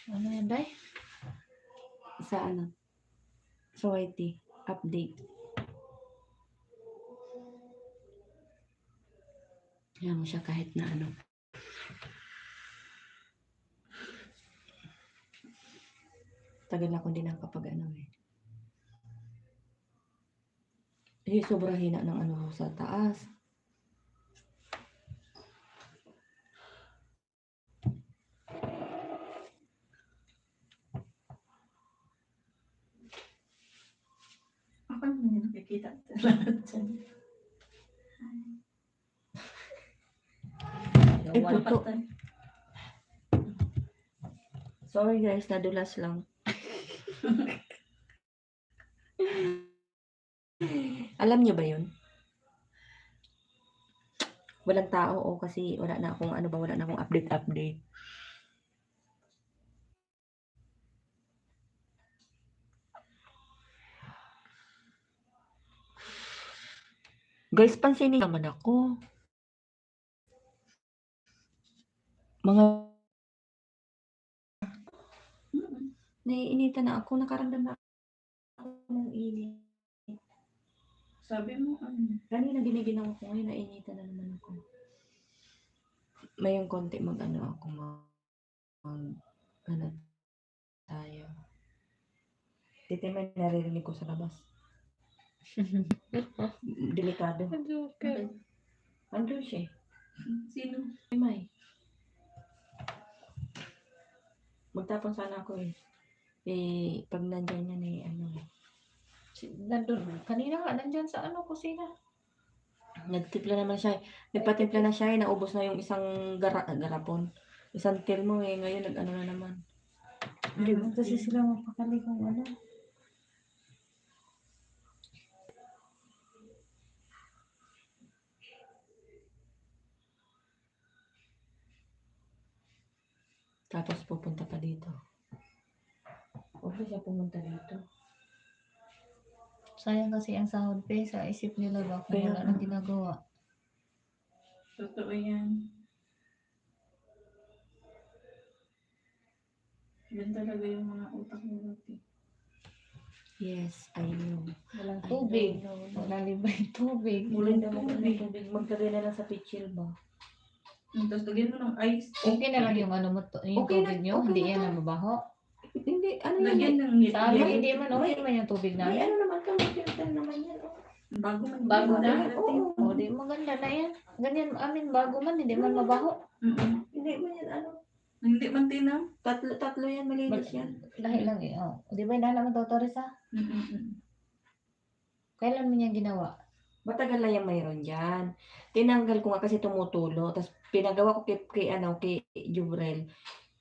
Ano yan, Day? Sa ano? Sa YT. Update. Kaya mo siya kahit na ano. Tagal ako din nakapag ano eh. Sobrang hina ng ano sa taas. Ako naman yung nakikita lahat dyan. Wala pa tayo. Sorry guys, nadulas lang. Alam nyo ba yun? Walang tao o kasi wala na akong ano ba, wala na akong update. Guys, pansinin naman ako. Mga naiinitan na ako, nakaramdam na ako ng init. Sabi mo, Kanina giniginaw ko, ngayon nainitan na naman ako. May yung konti mag-ano ako, ano tayo. Titi, may naririnig ko sa labas. Delikado. Okay. Andun siya. Sino? May. Magtapon sana ako eh. Pag nandyan yan eh, ano. Nandun. Kanina nga, nandyan sa kusina. Nagtimpla naman siya. Nagpatimpla na siya eh. Naubos na yung isang garapon. Isang tilmo eh. Ngayon nag-ano na naman. Hindi mo kasi sila mapakali kung ano. Tapos pupunta pa dito. Huwag na siya pumunta dito. Sayang kasi ang sahod pe sa isip nila ba kung Kaya wala nga. nang ginagawa. Totoo yan. Yan talaga yung mga utak nila. Yes, I know. Walang tubig. No. Malalim ba yung tubig? Walang tubig. Maglagay na lang sa pitchil ba? Tapos lagyan mo ng ice. Okay na lang yung ano mo, yung Okay tubig na, nyo? okay Hindi na yan to. na mabaho? Hindi, ano yan? Lagyan ng Sa Sabi, amin, hindi man okay man yung tubig May namin. ano naman to, may filter naman yan. Oh. Bago na? Oo. O, di maganda na yan. Ganyan, amin bago man, hindi man mabaho. Hindi mo yan, ano? Hindi man tinam? Tatlo yan, malinis yan. Dahil lang eh, oh. Di ba yung naman Torres ha? Kailan mo niya ginawa? Matagal na yung mayroon dyan. Tinanggal ko nga kasi tumutulo. Tapos pinagawa ko kay Jubrel.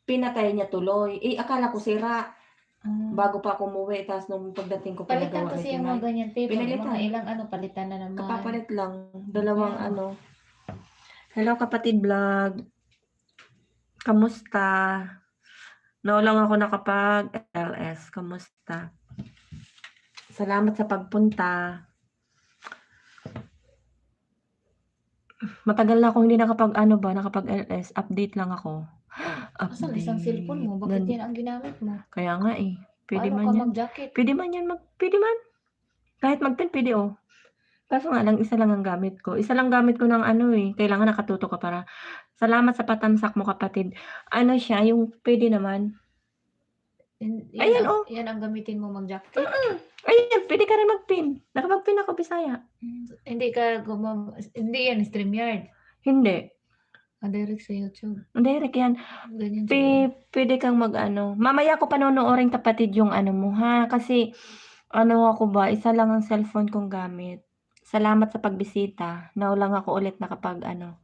Pinatay niya tuloy. Akala ko sira. Bago pa ako umuwi. Tapos nung pagdating ko Palitan pinagawa kasi ni yung mga Tinay. ganyan paper. Pinalitan. Mga ilang palitan na naman. Kapapalit lang. Dalawang Yeah. ano. Hello kapatid vlog. Kamusta? Lang ako nakapag-LS. Kamusta? Salamat sa pagpunta. Matagal na akong hindi nakapag-LS. Update lang ako. Asan isang cellphone mo? Bakit yan ang ginamit mo? Kaya nga eh. Pwede Paano man ka yan. mag-jacket? Pwede man yan. Pwede man. Kahit mag-pen, pwede oh. Kaso nga lang, isa lang ang gamit ko. Isa lang gamit ko ng ano eh. Kailangan nakatuto ka para. Salamat sa patamsak mo kapatid. Ano siya, yung pwede naman. Ayan oh. Yan ang gamitin mo mag-jacket? Ayan, pwede ka rin mag-pin. Nakapag-pin ako, Bisaya. Hindi hindi yan StreamYard. Hindi. Direct sa YouTube. Direct yan. Ganyan Pwede kang mag-ano. Mamaya ko panonoorin kapatid yung ano mo ha. Kasi ano ako ba, isa lang ang cellphone kong gamit. Salamat sa pagbisita. Naulang ako ulit nakapag-LS.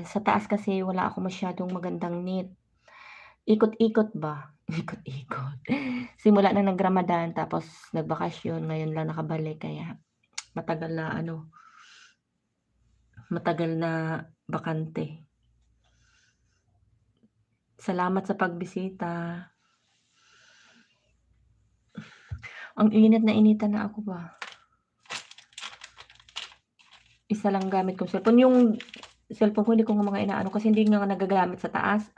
Sa taas kasi wala ako masyadong magandang net. Ikot-ikot ba? Ikot-ikot. Simula na nag-Ramadan tapos nagbakasyon. Ngayon lang nakabalik kaya matagal na bakante. Salamat sa pagbisita. Ang init na initan na ako ba? Isa lang gamit kong cellphone. Yung cellphone ko hindi ko nga mga inaano kasi hindi nga nagagamit sa taas.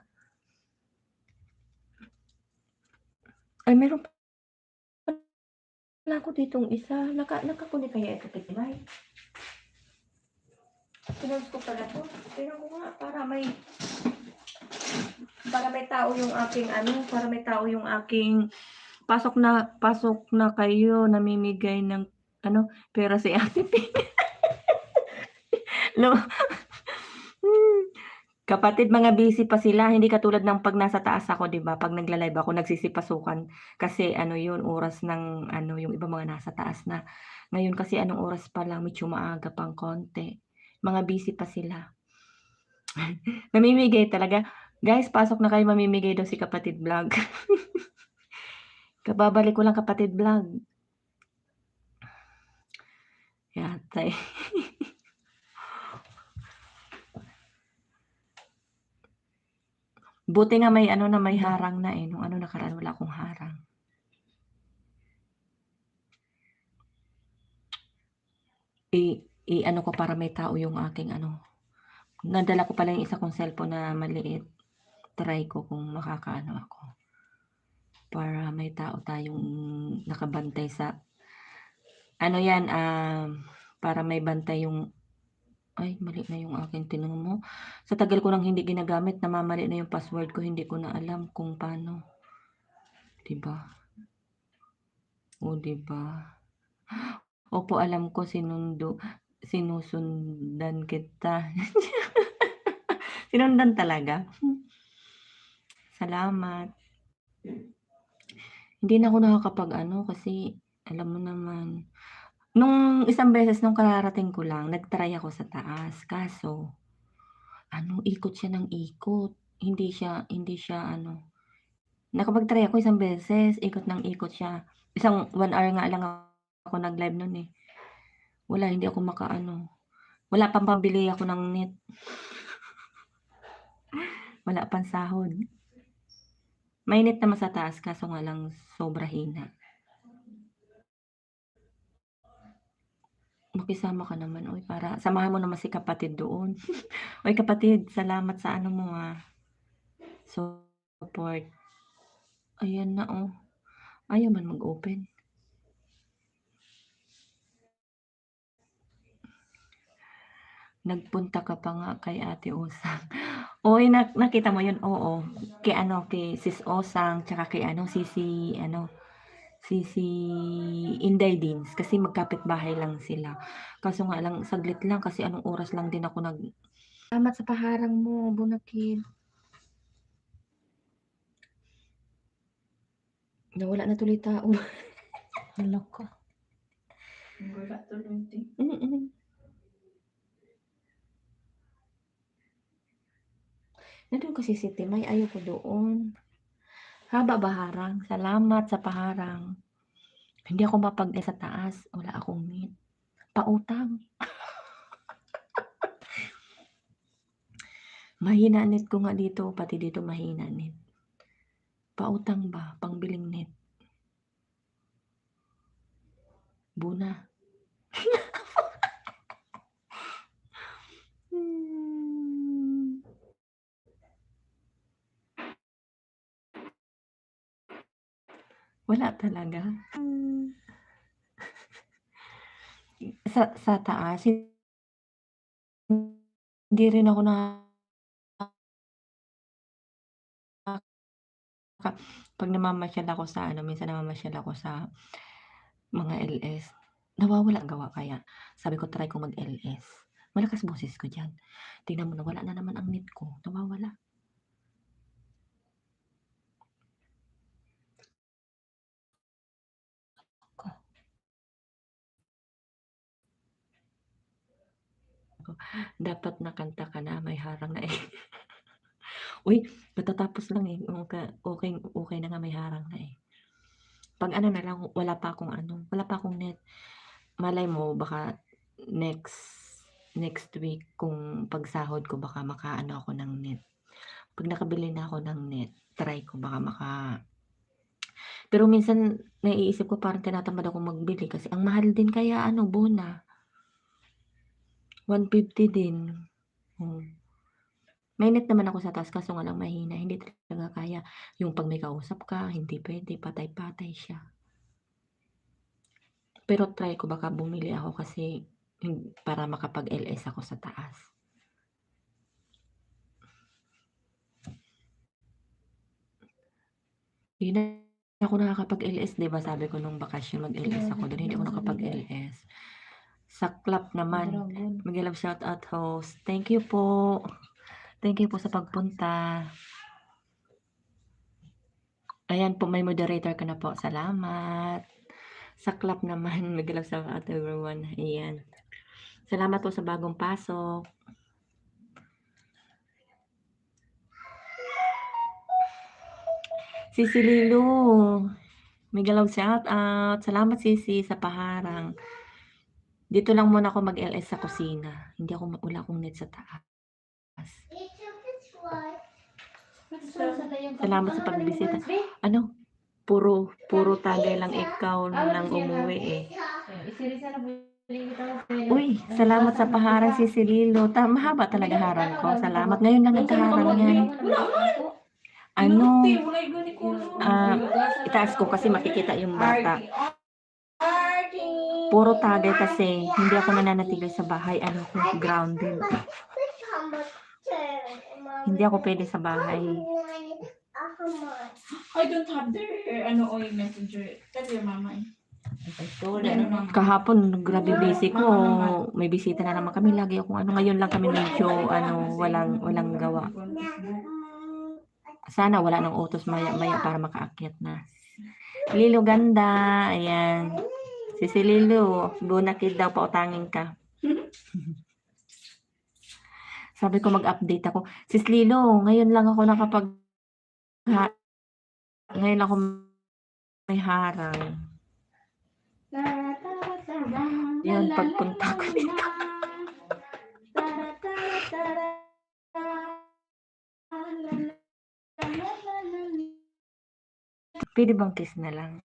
Ay meron pala ako ditong isa, naka-connect kaya ito kay Timay? Pinost ko pala 'to, tingnan ko nga para may tao yung aking ano, para may tao yung aking pasok na kayo namimigay ng ano, pera si Ate P. No, kapatid mga busy pa sila, hindi katulad ng 'pag nasa taas ako 'di ba, 'pag nagla-live ako nagsisipasukan kasi ano yun oras ng ano yung iba mga nasa taas na. Ngayon kasi anong oras pa lang medyo maaga pang konti, mga busy pa sila. Namimigay talaga, "Guys pasok na kayo mamimigay daw si Kapatid Vlog." Kababalik ko lang Kapatid Vlog. Yata, eh. Buti nga may ano na, may harang na, eh, nung ano nakaraan wala akong harang. I-ano ko para may tao yung aking ano, nadala ko pala yung isa kong cellphone na maliit, try ko kung makakaano ako. Para may tao tayong nakabantay sa ano yan, para may bantay yung ay mali na yung akin tingnan mo. Sa tagal ko ng hindi ginagamit namamali na yung password ko, hindi ko na alam kung paano. 'Di ba? Oh, 'di ba? Opo, alam ko sinusundan kita. Sinundan talaga? Salamat. Hindi na ako nakakapag-ano kasi alam mo naman, nung isang beses nung kararating ko lang nag-try ako sa taas kaso ano, ikot siya ng ikot, hindi siya ano, nakapag-try ako isang beses, ikot ng ikot siya. 1 hour nga lang ako nag-live nun, eh. Wala, hindi ako makaano, wala pang pambili ako ng net. Wala pang sahod. May net naman sa taas kaso nga lang sobra hina. Makisama ka naman, uy, para samahan mo naman si kapatid doon. Uy, kapatid, salamat sa ano mo, support. Ayan na, oh. Ayaw man mag-open. Nagpunta ka pa nga kay Ate Osang. Uy, nakita mo yun? Oo. Kay Sis Osang, tsaka kay Sisi Inday Dins, kasi magkapit-bahay lang sila. Kaso nga lang, saglit lang kasi anong oras lang din ako Salamat sa paharang mo, Bunakid. Nawala na tuloy tao. Hala ka. Wala tuloy din. Nandun kasi si Timay, ayaw ko doon. Haba ba harang? Salamat sa paharang. Hindi ako sa taas, wala akong net. Pautang. Mahina net ko nga dito, pati dito mahina net. Pautang ba, pangbiling net. Buna. Wala talaga. Sa taas, hindi rin ako 'pag namamasyal ako sa minsan namamasyal ako sa mga LS, nawawala gawa kaya sabi ko try ko mag-LS. Malakas boses ko diyan. Tingnan mo nawala na naman ang net ko, nawawala. Dapat nakanta ka na, may harang na, eh. Uy, katatapos lang, eh, okey na nga may harang na, eh. 'Pag ano na lang, wala pa akong net. Malay mo baka next week kung pagsahod ko baka makaano ako ng net. 'Pag nakabili na ako ng net, try ko baka pero minsan naiisip ko parang tinatamad akong magbili kasi ang mahal din kaya Bona. 150 din. May net naman ako sa taas kaso nga lang mahina, hindi talaga kaya. Yung 'pag may kausap ka, hindi puwede, patay-patay siya. Pero try ko baka bumili ako kasi para makapag-LS ako sa taas. Hindi na ako nakakapag-LS 'di ba sabi ko nung bakasyon mag-LS ako do'n, hindi ako nakapag-LS. Saklap naman. Miguel Love shoutout host. Thank you po. Thank you po sa pagpunta. Ayan po, may moderator ka na po. Salamat. Saklap naman. Miguel Love shoutout everyone. Ayan. Salamat po sa bagong pasok. Sisi Lilo. Miguel Love shoutout. Salamat Sisi sa paharang. Dito lang muna ako mag-LS sa kusina. Wala akong net sa taas. Salamat sa pagbisita. Ano? Puro tagay lang ikaw nang umuwi eh. Uy, salamat sa paharang si Sililo. Mahaba talaga harang ko. Salamat. Ngayon lang nagkaharang yan. Ano? Itaas ko kasi makikita yung bata. Puro tagay kasi hindi ako nananatili sa bahay. Ano ko, grounded. Hindi ako pwede sa bahay. I don't have their oil messenger. Tell your mama. Kahapon, grabe busy ko. May bisita na naman kami. Lagi akong ngayon lang kami medyo walang gawa. Sana wala nang utos maya-maya para makaakyat na. Lilo ganda. Ayan. Si Lilo, bunakid daw pautangin ka. Sabi ko mag-update ako. Sis Lilo, ngayon lang ako ngayon ako may harang. Yan, pagpunta ko dito. Pwede bang kiss na lang?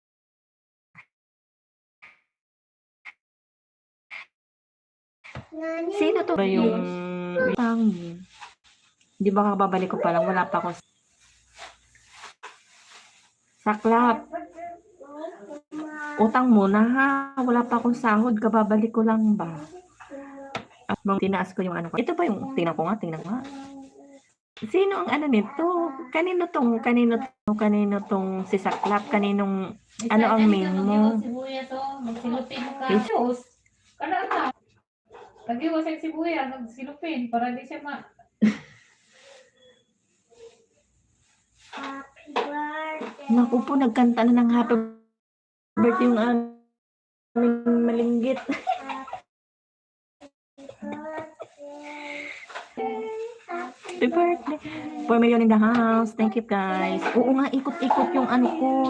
Sino to ba yung pangin? Di ba kababalik ko pa lang? Wala pa ako. Saklap. Utang muna ha. Wala pa akong sahod. Kababalik ko lang ba? At tinaas ko yung ano ko. Ito pa yung tingnan ko nga. Sino ang nito? Kanino tong si Saklap? Kaninong ano ang main mo? Magsilupin ka. Kada ka. Lagi mo sa sibuyas, magsilupin para di siya Happy birthday. Naku po, nagkanta na ng happy birthday yung aming malinggit. Happy birthday. 4 million in the house. Thank you guys. Oo nga, ikot-ikot yung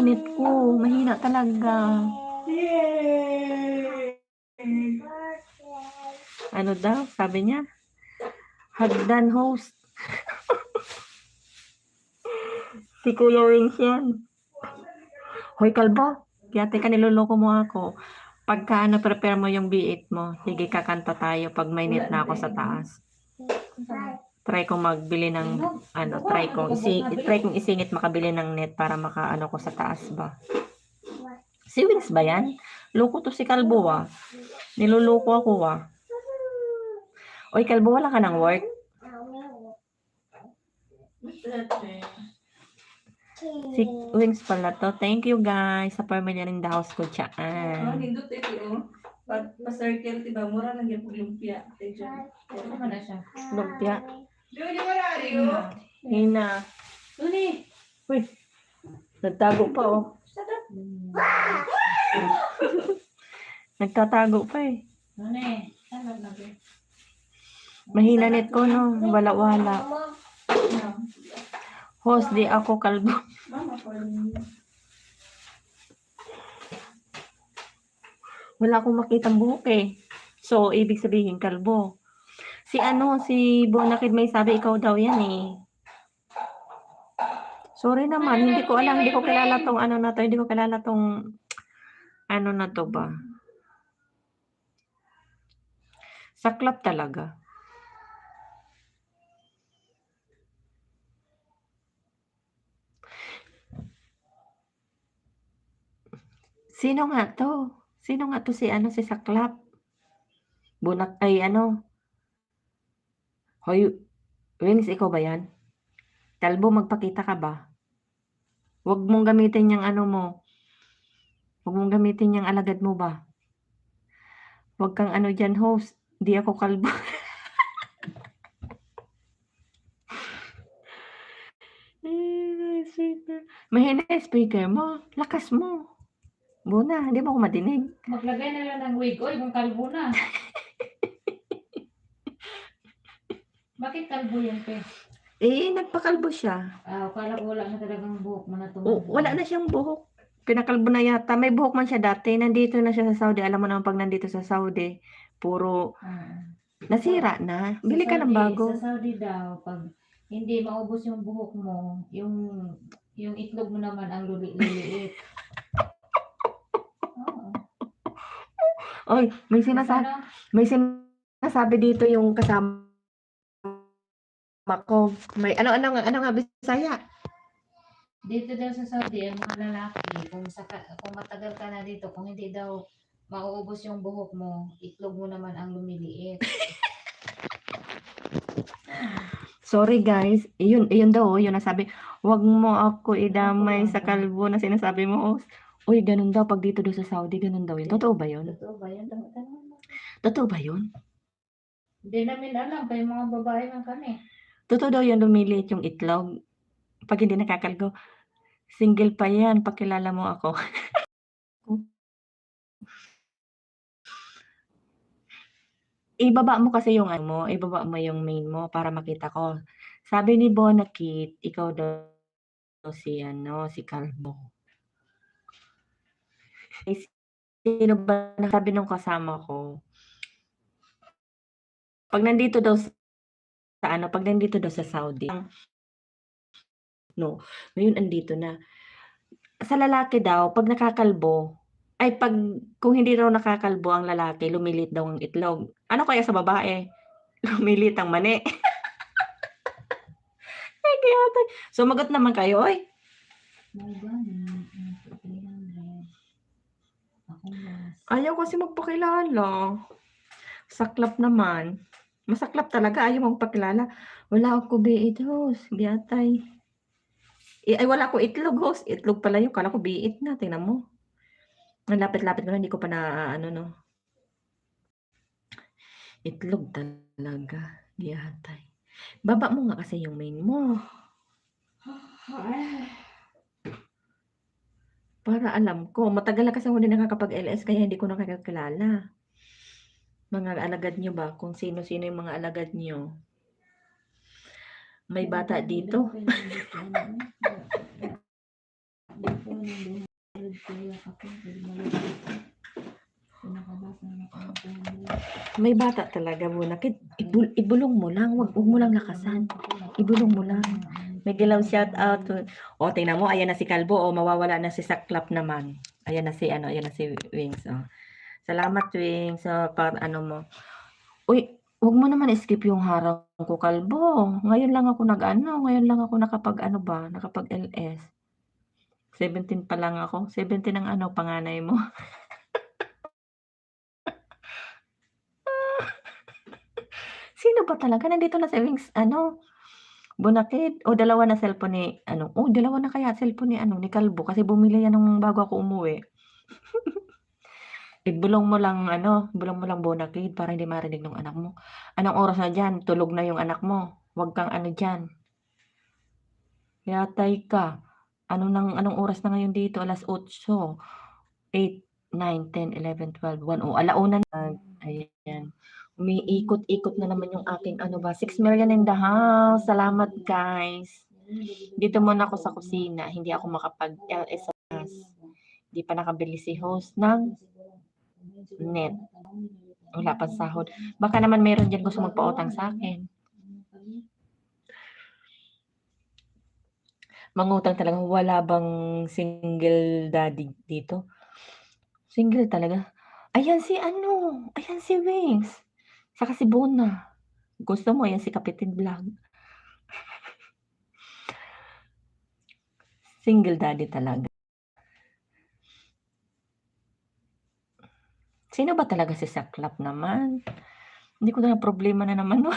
net ko. Mahina talaga. Ano daw? Sabi niya? Hagdan host. Si Kuya Wings yan. Hoy kalbo. Kaya teka niloloko mo ako. Pagka prepare mo yung B8 mo, sige kakanta tayo pag may net na ako sa taas. Try kong magbili ng try kong isingit makabili ng net para makaano ko sa taas ba. Si Wings ba yan? Loko to si Kalbo ah. Niloloko ako ah. Oy Kalbo, wala ka ng work? Si Wings pala to. Thank you guys sa pamilya ng the house ko dyan. Nindot ito pa-circle, diba? Mura lang yung lumpia. Ano man na siya? Lumpia. Di ba Mario? Hina. Uni! Uy. Nagtago pa oh. Nagtatago pa eh. Uni! Saan na ba? Mahina net ko no. Wala-wala. Host di ako Kalbo. Mama ko. Wala akong makitang buhok eh. So, ibig sabihin kalbo. Si Bonakid may sabi ikaw daw yan eh. Sorry naman, hindi ko alam, hindi ko kilala tong hindi ko kilala tong na to ba. Saklap talaga. Sino nga 'to? Sino nga 'to si ano, si Saklap? Bunak ay ano, hoy, Wings, ikaw ba 'yan? Kalbo, magpakita ka ba? Huwag mong gamitin yang ano mo, huwag mong gamitin yang alagad mo ba. Huwag kang ano diyan, host, 'di ako kalbo. Mahina yung speaker mo, lakas mo. Buna, hindi mo ako madinig. Maglagay na lang ng wig. Oy, kung kalbo na. Bakit kalbo yan, pe? Eh, nagpakalbo siya. Akala ko wala na talagang buhok mo na Wala na siyang buhok. Pinakalbo na yata. May buhok man siya dati. Nandito na siya sa Saudi. Alam mo naman pag nandito sa Saudi, puro nasira na. Bili ka ng bago. Sa Saudi daw, pag hindi maubos yung buhok mo, yung itlog mo naman ang liliit. Oo. Oy, may Kasi sinasabi, ano, may sinasabi dito yung kasama ko. May ano nga Bisaya. dito daw sa Saudi, ang mga lalaki, kung matagal ka na dito, kung hindi daw mauubos yung buhok mo, itlog mo naman ang lumiliit. Sorry guys, iyon daw, yun nasabi. Wag mo ako idamay sa kalbo na sinasabi mo. Uy, ganun daw pag dito daw sa Saudi, ganun daw yun. Totoo ba yun? Totoo ba yan? Totoo ba yun? Hindi namin alam, kaya mga babae man kami. Totoo daw yun, lumiliit yung itlog. Pag hindi nakakalgo, single pa yan, pakilala mo ako. Ibaba mo kasi yung ano mo, ibaba mo yung main mo para makita ko. Sabi ni Bonakit, ikaw daw si ano, si Kalbo. Eh, sino ba sabi nung kasama ko? Pag nandito daw pag nandito daw sa Saudi, no, ngayon andito na. Sa lalaki daw, pag nakakalbo, ay kung hindi daw nakakalbo ang lalaki, lumilit daw ang itlog. Ano kaya sa babae? Lumilit ang mani. Ay, kaya sumagot naman kayo, oy. Ayaw kasi magpakilala. Saklap naman. Masaklap talaga, ayaw magpakilala. Wala ako biit, host. Biyatay. Ay, wala ko itlog, host. Itlog pala yun. Kala ko biit na. Tingnan mo. Ang lapit-lapit ko na, hindi ko pa na, ano, no. Itlog talaga. Biyatay. Baba mo nga kasi yung main mo. Para alam ko. Matagal na kasi ako hindi nakakapag-LS, kaya hindi ko nakakakilala. Mga alagad nyo ba? Kung sino-sino yung mga alagad nyo. May bata dito. May bata talaga, Bonakit. Ibulong mo lang. Wag mo lang lakasan. Ibulong mo lang. May gilaw shout out. O, tingnan mo. Ayan na si Kalbo. O, mawawala na si Saklap naman. Ayan na si Wings. O. Salamat, Wings. So, ano mo. Uy, wag mo naman skip yung harang ko, Kalbo. Ngayon lang ako ngayon lang ako nakapag-LS. 17 pa lang ako. 17 ang panganay mo. Sino ba talaga? Nandito na si Wings, Bonakit. O, dalawa na cellphone ni, dalawa na kaya cellphone ni Kalbo. Kasi bumili yan nung bago ako umuwi. Ibulong mo lang, Bonakit para hindi marinig ng anak mo. Anong oras na dyan? Tulog na yung anak mo. Huwag kang dyan. Yatay ka. Anong oras na ngayon dito? Alas 8, 8, 9, 10, 11, 12, 1. O, alauna na. Ayan. Umiikot-ikot na naman yung aking 6 million in the house. Salamat, guys. Dito muna ako sa kusina. Hindi ako makapag-LS sa taas. Hindi pa nakabili si host ng net. Wala pang sahod. Baka naman meron dyan gusto magpautang sa akin. Mangutang talaga. Wala bang single daddy dito? Single talaga. Ayan si Wings. Saka si Bona. Gusto mo, ayan si Kapitin Vlog. Single daddy talaga. Sino ba talaga si Saklap naman? Hindi ko na problema na naman. No?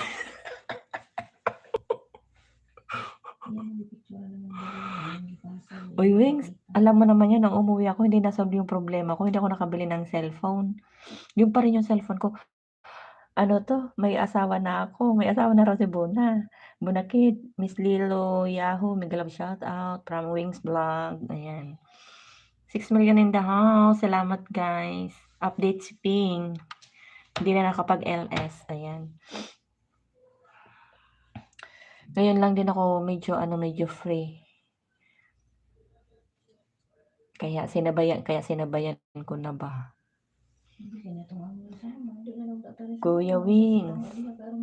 Yan, may picture naman dalawa. Yung ipasa, Uy, yung Wings, ipakita. alam mo naman yan, nung umuwi ako, hindi nasolve yung problema ko. Hindi ako nakabili ng cellphone. Yung pa rin yung cellphone ko. Ano to, may asawa na ako. May asawa na raw si Buna. Buna Kid, Miss Lilo, Yahoo, Mega Love shout out from Wings Vlog. Ayan. 6 million in the house. Salamat guys. Update si Ping. Hindi na nakapag-LS. Ayan. Ngayon lang din ako medyo free. Kaya sinabayan ko na ba. Hindi ka na tumawag sa amin. Hindi na lang tatari sa Kuya amin. Wings. Pero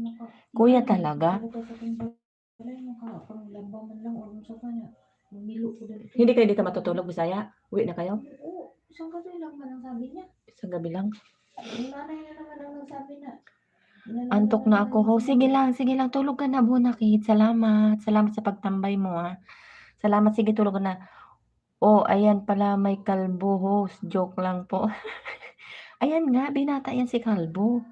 Kuya talaga? Tulog ka sa aking balay, lamba man lang, o sa kanya. Milo ko dito. Hindi kayo dito matutulog, Bisaya? Uwi na kayo? Oo, isang gabi lang man ang sabi niya. Isang gabi lang. Yung nanay na naman ang nagsabi na. Antok na ako. Ho, sige lang. Tulog ka na, Bunakit. Salamat. Salamat sa pagtambay mo, ha. Salamat. Sige, tulog ka na. Oh, ayan pala, may kalbo, host. Joke lang po. Ayan nga, binata yan si Kalbo.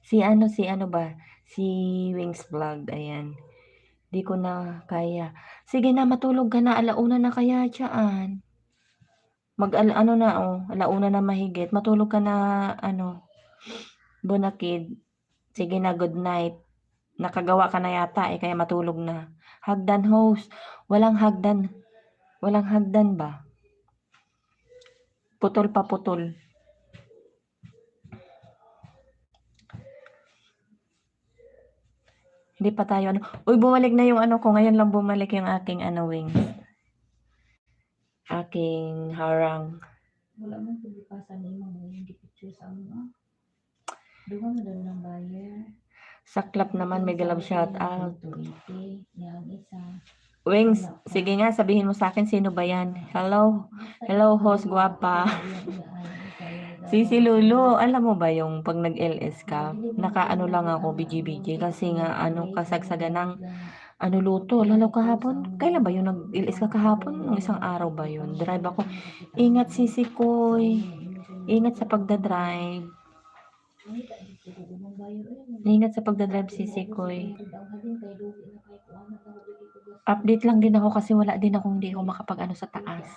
Si ano ba? Si Wings Vlog, ayan. Di ko na kaya. Sige na, matulog ka na. Alauna na kaya dyan. Alauna na mahigit. Matulog ka na, Bunakid. Sige na, good night. Nakagawa ka na yata, kaya matulog na. Hagdan host. Walang hagdan. Walang hagdan ba? Putol pa putol. Hindi pa tayo Uy, bumalik na yung ko. Ngayon lang bumalik yung aking Wings. Aking harang. Wala mo pagkasan ni mo yung picture sa ano. Doon mo doon ng buyer. Saklap naman, Mega Love shout out. Yan isa. Wings, sige nga, sabihin mo sa akin sino ba yan? Hello? Hello, host guwapa. Si Lulu, alam mo ba yung pag nag-LS ka, nakaano lang ako, BG kasi nga kasagsagan ng luto, lalo kahapon. Kailan ba yung nag-LS ka kahapon? Nung isang araw ba yun? Drive ako. Ingat Sisi Koy. Ingat sa pagdadrive. Ingat sa pagdadrive Sisi Koy. Update lang din ako kasi hindi ako makapag sa taas.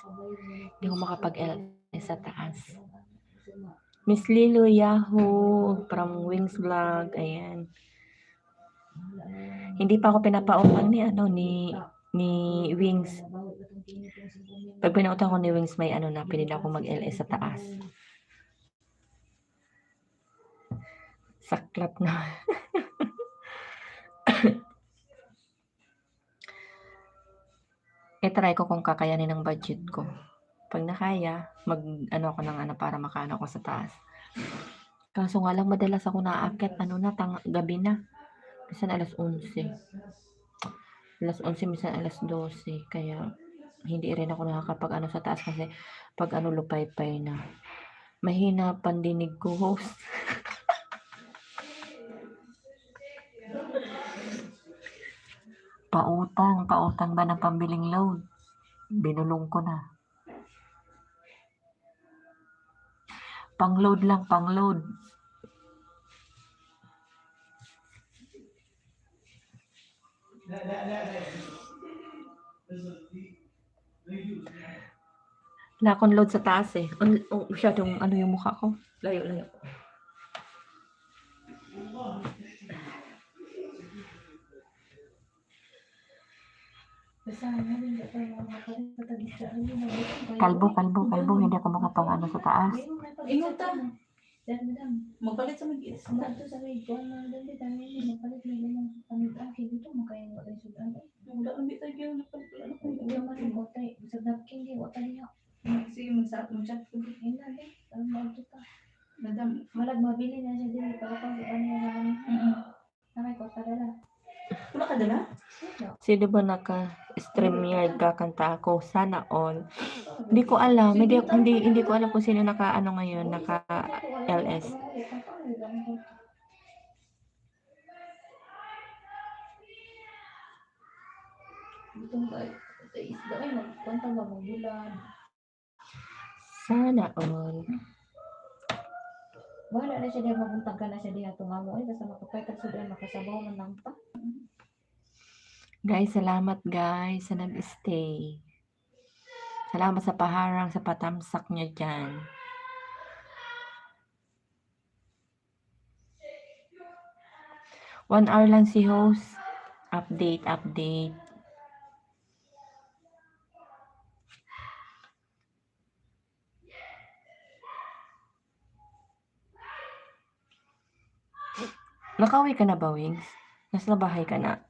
Hindi ako makapag-LS sa taas. Miss Lilo Yahoo from Wings Vlog. Ayan. Hindi pa ako pinapautan ni Wings. Pag pinautan ko ni Wings, may pinili ako mag-LS sa taas. Saklap na. I-try ko kung kakayanin ng budget ko. Pag nakaya, ako ng para makaano ko sa taas. Kaso nga lang, madalas ako naaakyat, gabi na. Minsan alas 11. Alas 11, minsan alas 12. Kaya, hindi rin ako nakakapag sa taas kasi pag lupay-pay na. Mahina pandinig ko, host. Pautang ba ng pambiling load? Binulong ko na. Pang-load lang, pang-load. Wala akong load sa taas Masyadong yung mukha ko. Layo. Kalbo. Hindi ako makapag sa taas. Inuta. Magpalit sa mag-is. Dito sa may buwan na dali dami ni mapalit na ganyan panitan kay dito makaya wala yung sudan. Wala ang dito yung napalit. Wala man ko tay sa napkin di wa tali. Sige, mag-chat ko. Ina di ang mga kita. Madam, Malag mabili na siya dili para pang ano na kami. Nakay ko dala. wala ka dala? Sino ba naka-StreamYard kakanta ako? Sana all. Hindi ko alam. Hindi ko alam kung sino ngayon, naka-LS. Itong isda ay magkwanta ba magulan. Sana all. Bahala na siya diya, mabuntag ka na siya diya tungamo. Ay, basta makapay ka sa makasabaw man lang pa. Guys, salamat guys sa nag-stay. Salamat sa paharang, sa patamsak niya dyan. One hour lang si host. Update. Nakauwi ka na ba, Wings? Nasa bahay ka na?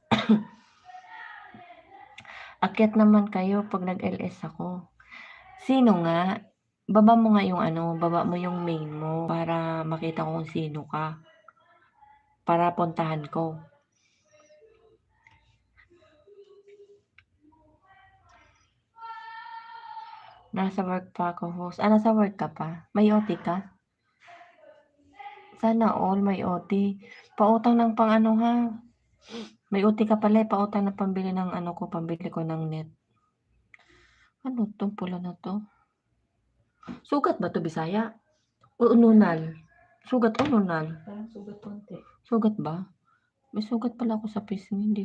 Akyat naman kayo pag nag-LS ako. Sino nga? Baba mo nga yung baba mo yung main mo para makita ko kung sino ka. Para puntahan ko. Nasa work pa ako, host. Nasa work ka pa? May OT ka? Sana all may OT. Pautang ng pang ha. May OT ka pala, pautang na pambili ng pambili ko ng net. Ano tong pula na to? Sugat ba to, Bisaya? O ununal? Sugat o ununal? Parang sugat konti. Sugat ba? May sugat pala ako sa face mo, hindi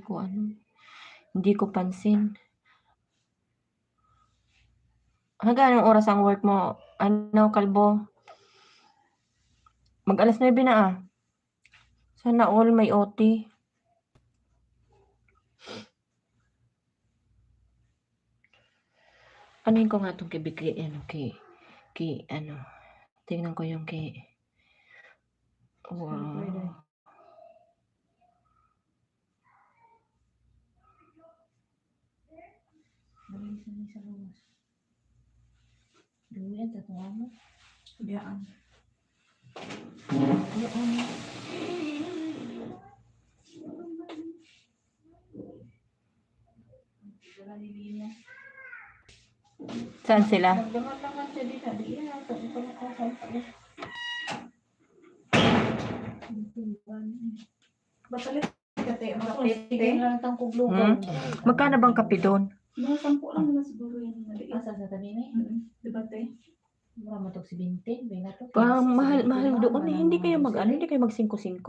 ko pansin. Hanggang anong oras ang work mo? Kalbo? Mag alas 9 na Sana all may OT. Anuhin ko nga itong tingnan ko yung wow. Maling sa lumas. Duyan sa tungamo. Biyaan. Saan sila? Magdangat-dangat siya dito. Di yan. Ito na kasal pa. Batalit ka te. Sige lang itong kuglugan. Magkano bang kape doon? Mga 10 lang na siguro yan. Maliit. Asa sa tabi ni? Diba te? Mura matog si 20. Binato. Parang mahal doon hindi kayo hindi kayo mag 5-5.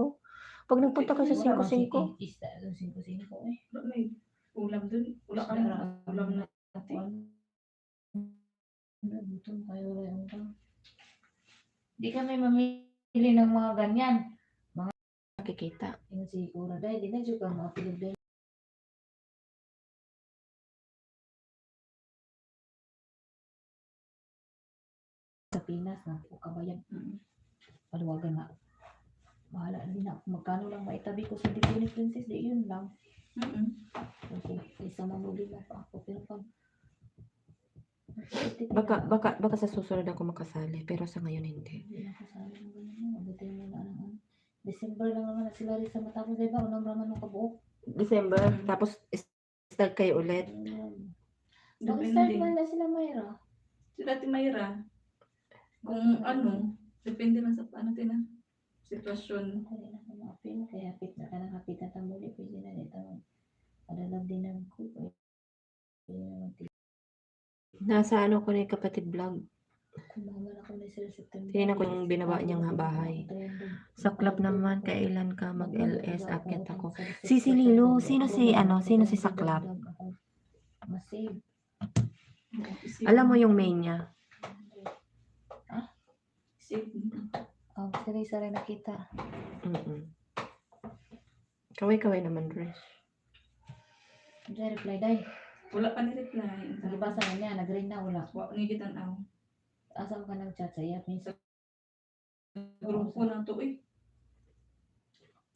Pag nagpunta ka sa 5-5. Isda doon 5-5 eh. May ulam dun. Wala ka na ulam na te. Gutom kayo lang. Di kami mamili ng mga ganyan. Nakikita. Yung si Ura dahil di na juga mga Pilipino. Sa Pinas na po kabayan. Paluwagan na. Bahala na din ako. Magkano lang maitabi ko sa Dipuni Princess. Di yun lang. Okay. Isa mamuli na pa ako. Pero pag Baka sa susunod ako makasali, pero sa ngayon hindi. hindi na kasali ng ganyan. Abutin mo na ng December lang naman na sila rin sa matapos. Diba? Unang raman ng kabuok. December, tapos start kayo ulit. Mag-start man na sila Mayra. Sila Ate Mayra. Kung depende lang sa sitwasyon. Kaya na ako makapin. Kaya hapit na ka ng hapit na tamuli. Pwede na dito. Padalag din ang ko. Pwede naman Nasa ko na yung kapatid vlog. kumaman ako na sila September. Tingnan ko yung binaba niyang bahay. Sa club naman, kailan ka mag-LS? Akit ako. Si Lilo, sino si Saklap? Masave. Alam mo yung main niya. Sarisa rin nakita. Kaway-kaway naman, Dres. Diyan, reply day. Wala pa ni-reply. Nagibasa na niya, nag-ring na wala. Wala ni kitanaw. Asa ka nag-chat sa iya? Minsan, Grupo na to eh.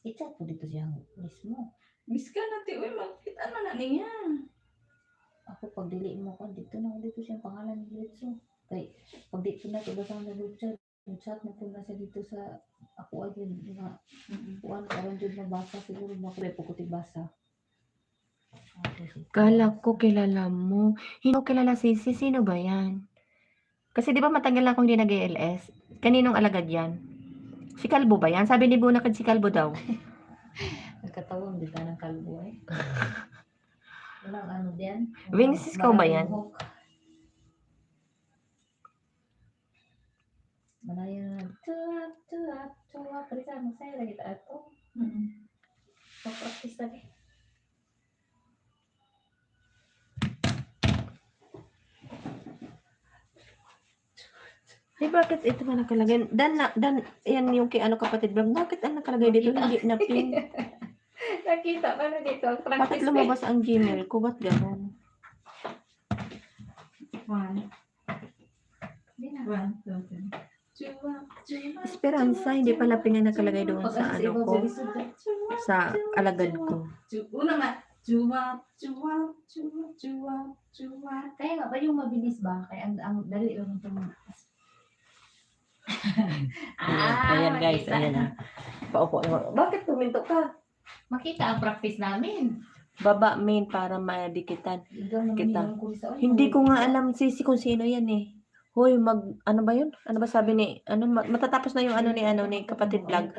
i-chat po dito siya mismo. Miss ka na te. Uy, makita na niya. Ako, pag dili mo ko, dito na dito siya pangalan ni Litso. Kay, pag dito na, ibasa na Litso. Chat na po na siya dito sa ako agad nga kuan karon jud mabasa siguro makre po ko tibasa. Kala ko kilala mo. Hindi ko kilala sino ba yan? Kasi di ba matagal na akong hindi nag-LS? Kaninong alagad yan? Si Kalbo ba yan? Sabi ni Bunakad si Kalbo daw. Nagkatawang dito ng kalbo eh. Walang diyan. Wings, ikaw ba yan? Malayo na. Tuwa. Perisa, magsaya lagi ta ato. Pag-practice lagi. Bakit ito ba nakalagay? Dan, yan yung kay ano kapatid vlog. Bakit ang nakalagay dito? Hindi na pin. Nakita ka na dito. Ang Bakit practice lumabas ang Gmail ko? Ba't ganun? 1, Hindi na. 1, 2, 3. Esperanza, hindi pala pin na nakalagay doon sa ano ko. Sa alagad ko. Una nga. Juwa. Kaya nga ba yung mabilis ba? Kaya ang dali lang itong... Ayan guys, makita. ayan na. Paupo. Bakit tuminto ka? Makita ang practice namin. Baba main para madikitan. Ikaw naman Kita. yung kurisa. Hindi ko nga alam kung sino yan eh. Hoy, ano ba yun? Ano ba sabi ni, matatapos na yung ni kapatid vlog.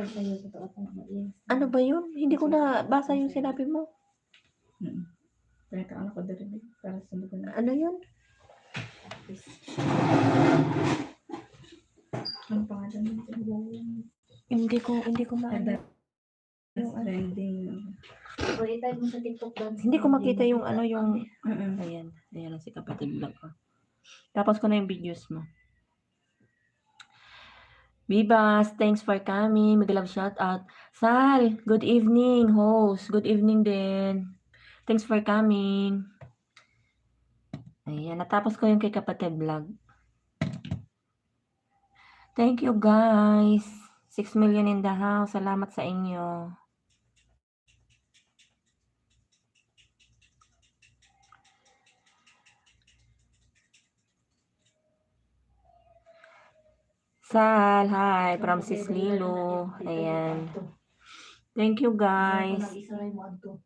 Ano ba yun? Hindi ko na basa yung sinabi mo. Kaya ka ano ko darinig. Para sunod na. Ano yun? Ang pangalan nito. Hindi ko Ada. Trending. So, itag mo sa TikTok dance. Hindi ko makita yung ayan ang si kapatid vlog ko. Tapos ko na yung videos mo. Bibas, thanks for coming. Mag-love shout out. Sal, good evening, host. Good evening din. Thanks for coming. Ayan, natapos ko yung kay kapatid vlog. Thank you guys. 6 million in the house. Salamat sa inyo. Sal, hi, from Sis Lilo. Ayan. Thank you guys. Nag-isaray mo adto.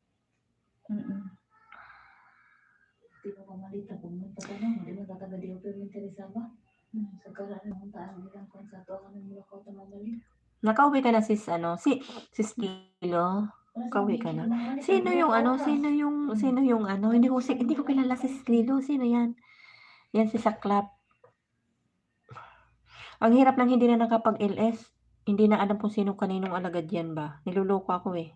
Di mo pamalita kung magtatanong. Di mo tataga di ko pero interesa ba? Sa karaan ng taan nilang kung sa to ang mula ko tamamali. Nakauwi ka na sis Sis Lilo. Kauwi ka na. Sino yung hindi ko kilala si Sis Lilo. Sino yan? Yan si Saklap. Ang hirap lang hindi na nakapag-LS. Hindi na alam kung sino kaninong alagad yan ba. Niluloko ako eh.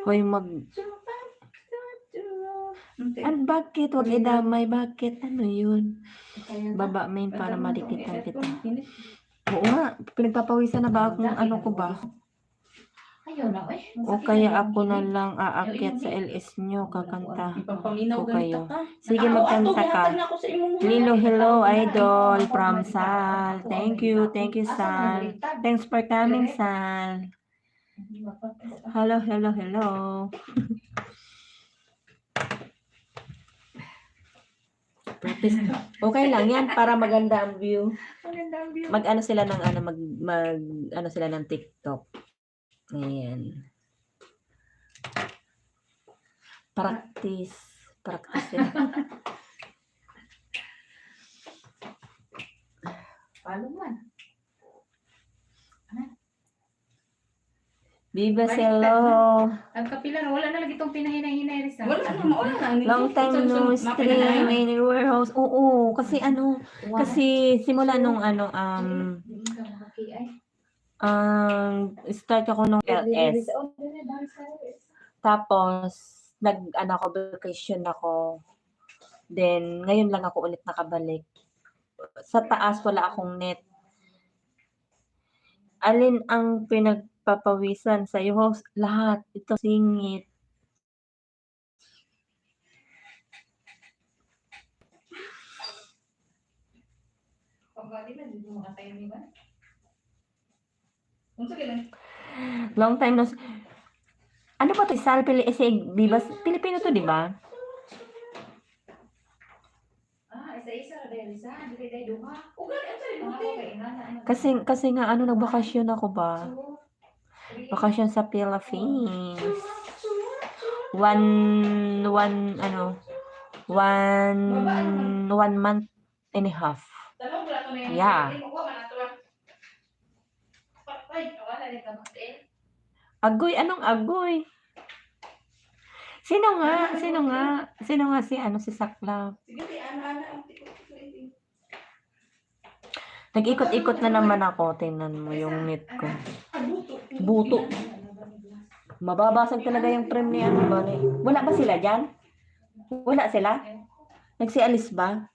Hoy, bakit? Huwag idamay. Bakit? Ano yun? Baba main para madikitan kita. Oo nga. Pinagpapawisan na ba akong ano ko ba? Ayaw na eh. O kaya ako na lang aakyat sa LS nyo. Kakanta ko kayo. Sige, magkanta ka. Lilo, hello, idol. From Sal. Thank you, Sal. Thanks for coming, Sal. Hello. Practice. Okay lang yan para maganda ang view. Mag-ano sila ng ano sila ng TikTok. Ayan. Practice. Paano man? Viva hello. Ang kapilan, wala na lagi itong pinahinay-hinay rin sa... Wala na. Long time no stream in warehouse. Oo, kasi simula nung start ako nung LS. Tapos ako vacation ako. Then ngayon lang ako ulit nakabalik. Sa taas wala akong net. Alin ang pinagpapawisan sa iyo? Lahat. Ito singit. Long time no. Ano ba to? Sal Bibas? Pilipino to, di ba? Isa-isa na dahil isa. Hindi dahil duha. Kasi nga nagbakasyon ako ba? Bakasyon sa Philippines. One month and a half. Yeah. Agoy, anong agoy? Sino nga? Sino nga? Sino nga si ano si Saklap? Sige, ano, ang tikot-tikot. Nag-ikot-ikot na naman ako. Tingnan mo yung net ko. Buto. Mababasag talaga yung frame ni ano ba? Wala ba sila dyan? Wala sila? Nagsialis ba?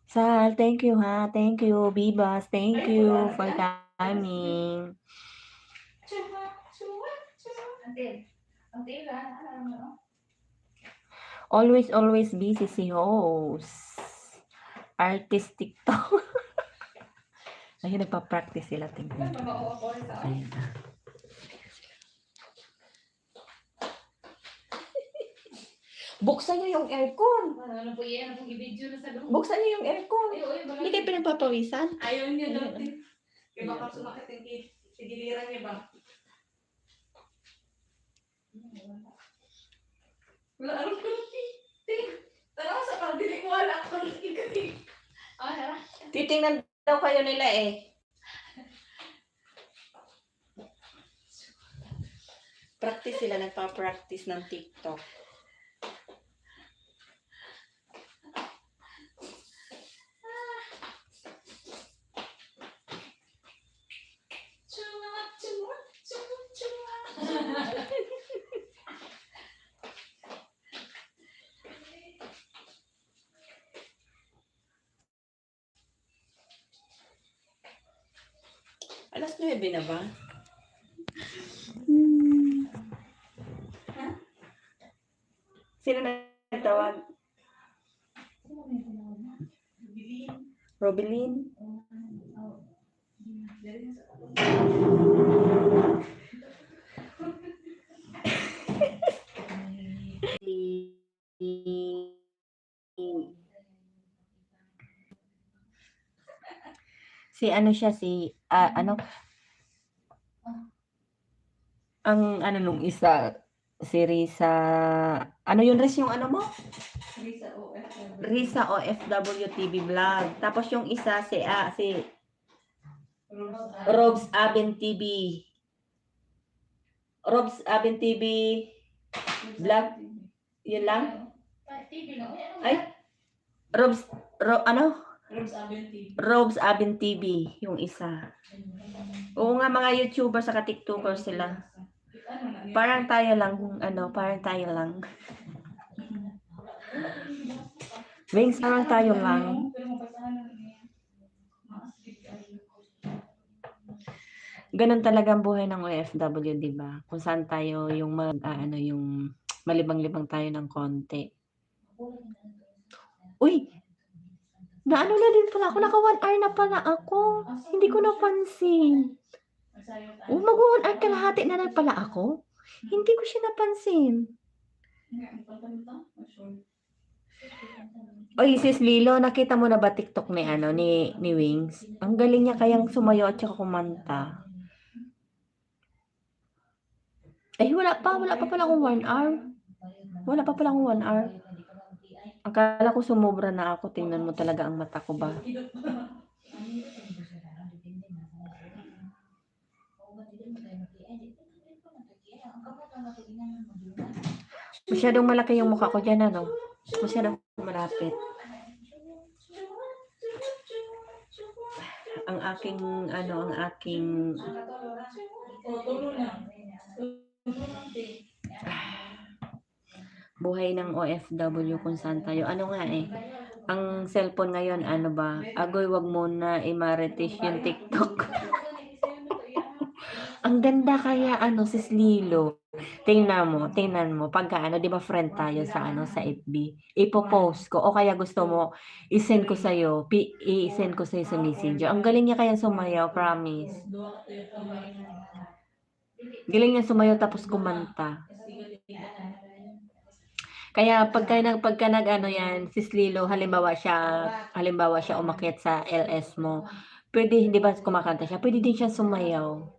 Sal, thank you ha. Thank you, Bibas. Thank you for coming. Always busy si host. Artistic to. Ayun, nagpa-practice sila. Tingnan. Ayun. Buksan niyo yung aircon. Ano po yan? Ano po i-video na sa loob? Buksan niyo yung aircon. Hindi kayo pinagpapawisan. Ayaw niya daw. Kaya baka sumakit yung sigiliran niya ba? Wala alam ko lang. Tara sa pang dinig mo. Wala ako lang ikating. Oh, tara. Titingnan daw kayo nila eh. Practice sila. Nagpa-practice ng TikTok. Alas 9 na ba? Sino nagtawag? Robilin? Si ano siya ano ang ano nung isa si Risa ano yun Riz yung ano mo? Risa OFW TV vlog. Tapos yung isa si Robs Aben TV. Robs Aben TV vlog. Yun lang? Ay ano? Robs Aben TV yung isa. Oo nga, mga YouTuber saka TikToker sila. Parang tayo lang, parang tayo lang. Wings, parang tayo lang. Ganun talaga ang buhay ng OFW, di ba? Kung saan tayo yung yung malibang-libang tayo ng konti. Uy! Naano na din pala ako, naka 1 hour na pala ako. Hindi ko napansin. Oh, mag-1 hour kalahati na lang pala ako. Hindi ko siya napansin. Oy, sis Lilo, nakita mo na ba TikTok ni ni Wings? Ang galing niya kayang sumayaw at saka kumanta. Eh, wala pa pala akong 1 hour. Wala pa pala akong 1 hour. Akala ko sumobra na ako. Tingnan mo talaga ang mata ko ba. Masyadong malaki yung mukha ko dyan, ano? Masyadong malapit. Ang aking buhay ng OFW kung saan tayo. Ano nga eh, ang cellphone ngayon, ano ba? Agoy, wag mo na i-marites yung TikTok. Ang ganda kaya, sis Lilo. Tingnan mo. Pagka, di ba friend tayo sa, sa FB. Ipo-post ko. O kaya gusto mo, i-send ko sa'yo sa Messenger. Ang galing niya kaya sumayaw, promise. Galing niya sumayaw tapos kumanta. Kaya pagka yan, sis Lilo, halimbawa siya umakyat sa LS mo, pwede, hindi ba kumakanta siya, pwede din siya sumayaw.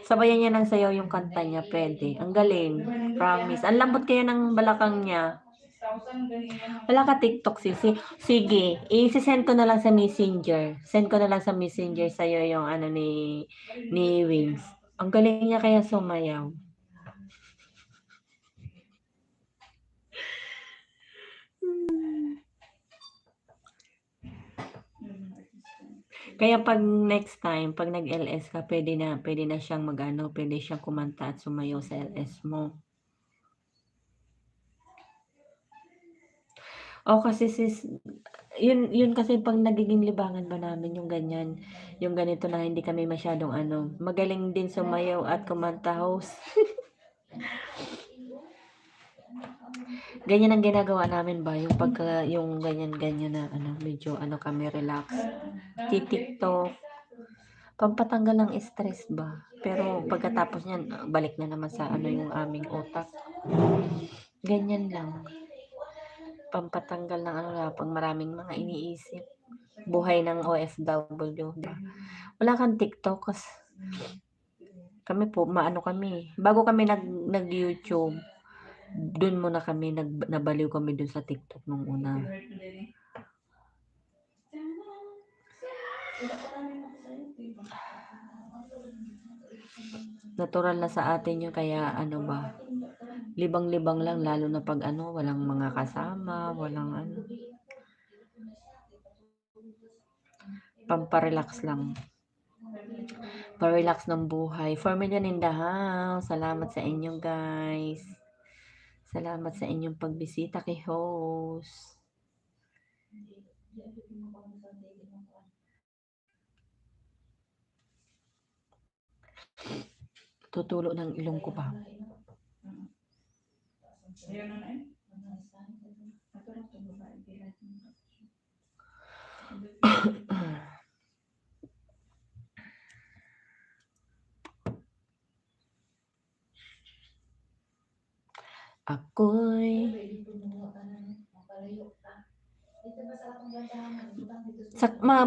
Sabayan niya ng sayaw yung kanta niya, pwede. Ang galing, promise. Ang lambot kaya ng balakang niya. Wala ka TikTok, sisi. Sige, i-send ko na lang sa Messenger. Send ko na lang sa Messenger sa'yo yung ni Wings. Ang galing niya kaya sumayaw. Kaya pag next time, pag nag-LS ka, pwede na siyang mag-ano, pwede siyang kumanta at sumayaw sa LS mo. O kasi sis, yun kasi pag nagiging libangan ba namin yung ganyan, yung ganito na hindi kami masyadong ano, magaling din sumayaw at kumanta host. Ganyan ang ginagawa namin ba, yung pagka, yung ganyan-ganyan na ano, medyo ano kami relax. TikTok, pampatanggal ng stress ba. Pero pagkatapos niyan, balik na naman sa ano yung aming utak. Ganyan lang. Pampatanggal ng ano lang, pag maraming mga iniisip. Buhay ng OFW. Ba? Wala kang TikTok kasi kami po, maano kami. Bago kami nag-YouTube, dun muna kami, nabaliw kami dun sa TikTok nung una. Natural na sa atin yun, kaya ano ba, libang-libang lang, lalo na pag ano, walang mga kasama, walang ano. Pamparelax lang. Pa-relax ng buhay. 4 million in the house. Salamat sa inyo guys. Salamat sa inyong pagbisita kay host. Tutulo ng ilong ko pa. Ako'y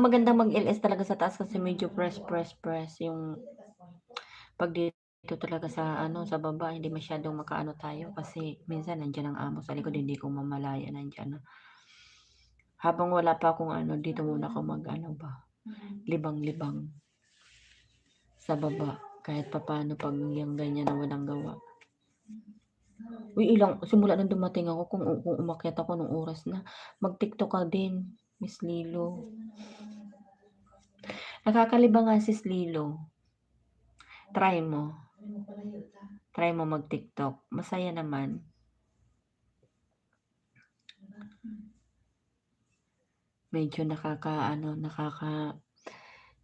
magandang mag-LS talaga sa taas kasi medyo press yung pag dito talaga sa ano sa baba hindi masyadong makaano tayo kasi minsan nandiyan ang amo sa likod, hindi ko mamalaya nandiyan na. Habang wala pa akong ano, dito muna ako mag-ano ba, libang-libang sa baba kahit papaano pag yung ganyan na walang gawa. Uy, simula nang dumating ako, kung umakyat ako nung oras na, mag-TikTok ka din, Miss Lilo. Nakakalibang nga sis Lilo. Try mo. Try mo mag-TikTok. Masaya naman. Medyo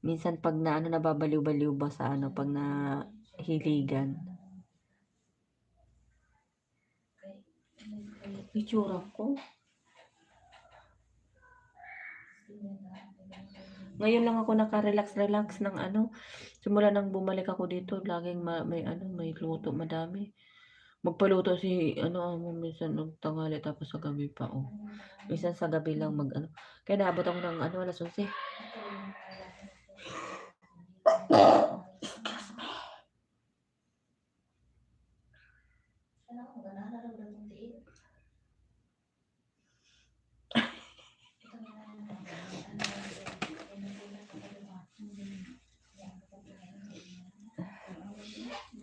minsan pag na ano, nababaliw-baliw ba sa ano, pag nahiligan. Itsura ko. Ngayon lang ako naka-relax ng ano, simula nang bumalik ako dito, laging may luto, madami. Magpaluto si ano, minsan ng tanghali tapos sa gabi pa, oh. Minsan sa gabi lang mag-ano. Kaya naabot ako ng ano, 11:00.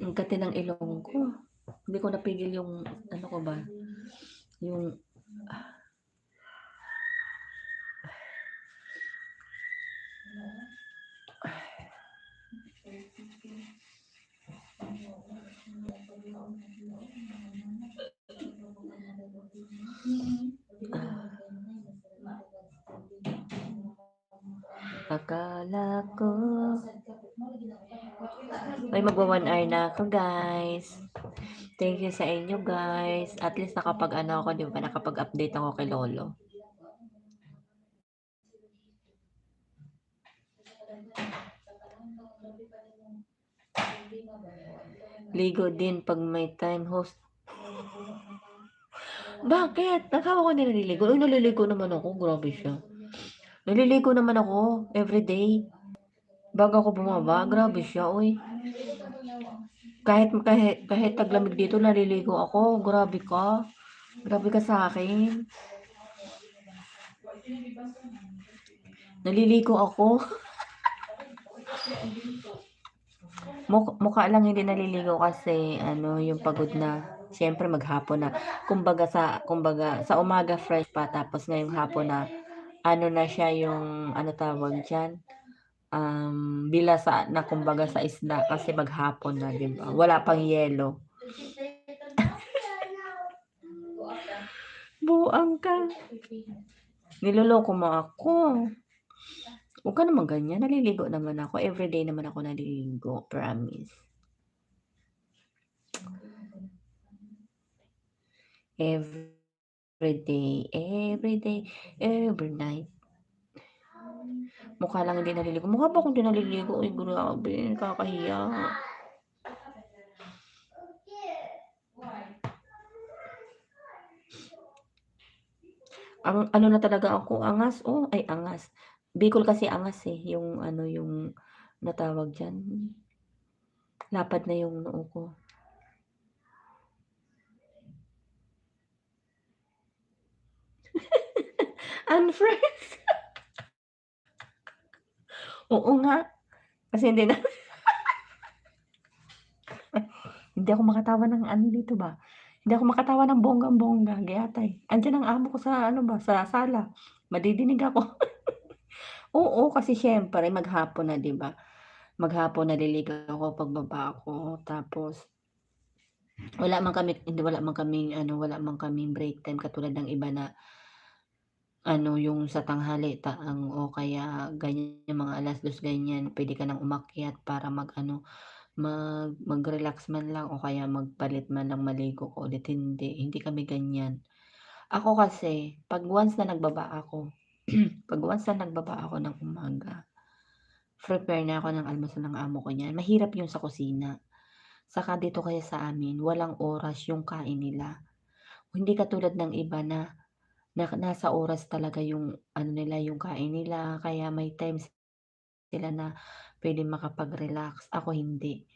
Ang kati ng ilong ko. Hindi ko napigil yung ano ko ba, yung akala ko may magwa 1 hour na ako guys. Thank you sa inyo guys. At least nakapag-ano ako, di ba? Nakapag-update ako kay Lolo. Ligo din pag may time host. Bakit? Nakawa ko nililigo. Uy, naliligo naman ako. Grabe siya. Naliligo naman ako everyday. Bago ako bumaba, grabe siya. Uy. Kahit taglamig dito, naliligo ako. Grabe ka. Grabe ka sa akin. Naliligo ako. Mukha lang hindi naliligo kasi ano, yung pagod na. Siyempre maghapon na. Kumbaga sa umaga fresh pa tapos ngayong hapon na ano na siya yung ano tawag diyan, bilasa na kumbaga sa isda kasi maghapon na, 'di ba? Wala pang yelo. Buang ka. Niloloko mo ako. Huwag ka naman ganyan, naliligo naman ako. Everyday naman ako naliligo, promise. Everyday, every night. Mukha lang hindi naliligo. Mukha ba akong hindi naliligo? Uy, grabe, nakakahiya. Ano na talaga ako, angas, oh, ay angas. Bicol kasi angas eh, yung ano, yung ano tawag diyan, lapad na yung noo ko. Unfriends. Oo nga, kasi hindi ako makatawa ng ano dito ba, hindi ako makatawa ng bonggang-bongga, gayatay. Andiyan ang amo ko sa ano ba, sa sala, madidinig ako. Oo, kasi siyempre maghapon na, 'di ba? Maghapon naliligo ako, pagbaba ko, tapos wala man kaming break time katulad ng iba na ano, yung sa tanghali o kaya ganyan mga 2:00 ganyan, puwede ka ng umakyat para mag-ano, mag-relax man lang o kaya magpalit man lang, maligo ka ulit, hindi kami ganyan. Ako kasi 'pag once na nagbaba ako 'pag once na nagbaba ako ng umaga, prepare na ako ng almusal ng amo ko niyan, mahirap yung sa kusina. Saka dito kasi sa amin walang oras yung kain nila. Hindi katulad ng iba na nasa oras talaga yung ano nila, yung kain nila, kaya may times sila na puwedeng makapag-relax, ako hindi.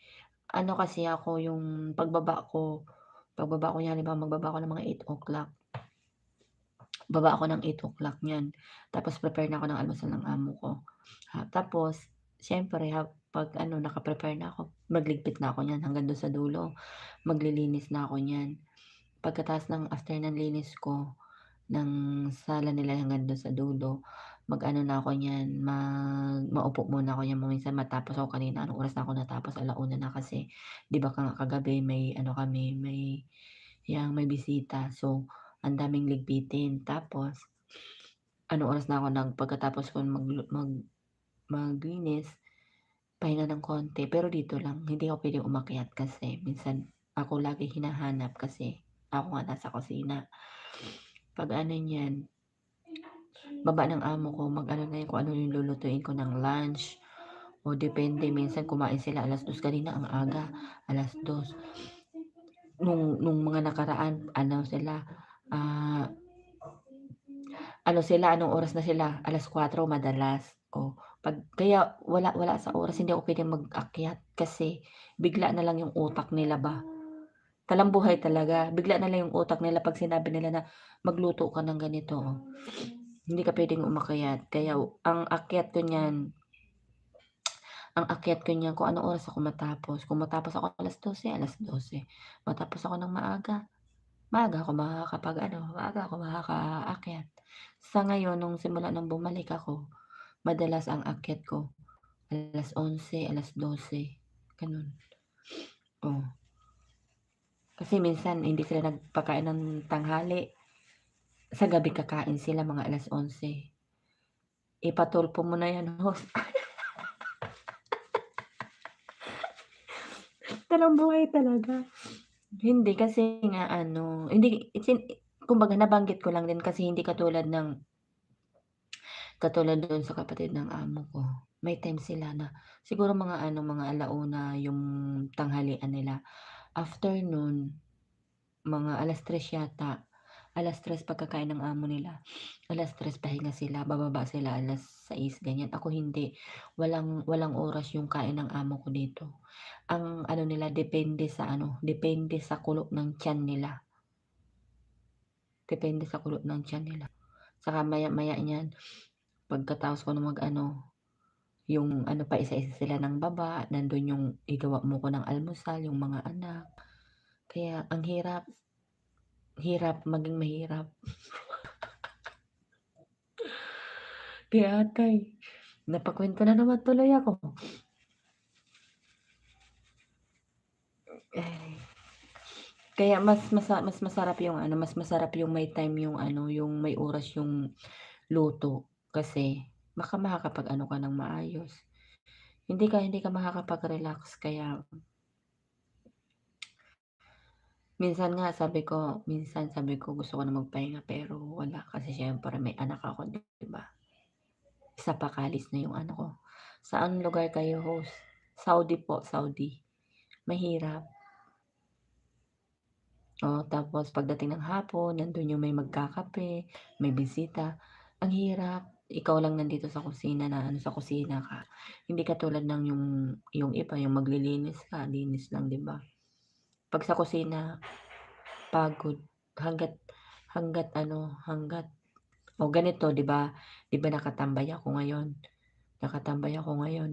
Ano kasi ako yung pagbaba ko niyan halimbawa magbaba ako ng mga 8:00, baba ako ng 8:00 niyan, tapos prepare na ako ng almusal ng amo ko. Tapos siyempre 'pag ano naka-prepare na ako, magligpit na ako niyan hanggang dun sa dulo, maglilinis na ako niyan. Pagkatapos ng after ng linis ko ng sala nila hanggang dun sa dulo, mag-ano na ako niyan, maupo muna ako niyan minsan matapos ako kanina anong oras na ako natapos 1:00 na kasi 'di ba kagabi may ano kami, may bisita. So, ang daming ligpitin. Tapos anong oras na ako pagkatapos ko maglinis, pahinga ng konti, pero dito lang hindi ako puwedeng umakyat kasi minsan ako lagi hinahanap kasi ako nga nasa kusina. 'Pag ano niyan, baba ng amo ko mag-ano na yun kung ano yung lulutuin ko ng lunch o depende minsan kumain sila 2:00 kanina ang aga, 2:00. Nung mga nakaraan ah, anong oras na sila, 4:00 madalas. Oh, kaya wala sa oras hindi ako puwedeng mag-akyat kasi bigla na lang yung utak nila ba. Talambuhay talaga, bigla na lang yung utak nila 'pag sinabi nila na magluto ka ng ganito, oh. Hindi ka puwedeng umakyat kaya ang akyat ko niyan kung anong oras ako matapos. Kung matapos ako 12:00, 12:00. Matapos ako ng maaga ako makakaakyat. Sa ngayon nung simula nung bumalik ako, madalas ang akyat ko 11:00, 12:00, gano'n. Oh, kasi minsan hindi sila nagpakain ng tanghali, sa gabi kakain sila mga 11:00. Ipatulpo mo na 'yan host. Talambuhay talaga. Hindi kasi nga ano, hindi kumbaga nabanggit ko lang din kasi hindi katulad dun sa kapatid ng amo ko. May time sila na siguro mga 1:00 yung tanghalian nila. After nun, mga 3:00 yata, 3:00 pagkakain ng amo nila. 3:00 pahinga sila, bababa sila 6:00 ganyan. Ako hindi, walang oras yung kain ng amo ko dito. Ang ano nila depende sa kulo ng tiyan nila. Depende sa kulo ng tiyan nila. Saka maya-maya niyan, pagkatapos ko na mag-ano, yung ano pa, isa-isa sila ng baba, nandun yung igawa mo ko ng almusal, yung mga anak. Kaya ang hirap, maging mahirap. Kaya atay, napakwento na naman tuloy ako. Ay, kaya mas masarap yung ano, mas masarap yung may time yung ano, yung may oras yung luto. Kasi makakapag-ano ka ng maayos. Hindi ka makakapag-relax kaya minsan sabi ko gusto ko na magpahinga pero wala kasi siyempre may anak ako, 'di ba? Isa pa kalis na yung ano ko. Saan lugar kayo host? Saudi po, Saudi. Mahirap. Tapos pagdating ng hapon, nandun yung may magkakape, may bisita. Ang hirap. Ikaw lang nandito sa kusina na ano, sa kusina ka. Hindi katulad ng yung iba, yung maglilinis ka, linis lang, 'di ba? Pag sa kusina, pagod hangga't hangga't ganito, 'di ba? 'Di ba nakatambay ako ngayon,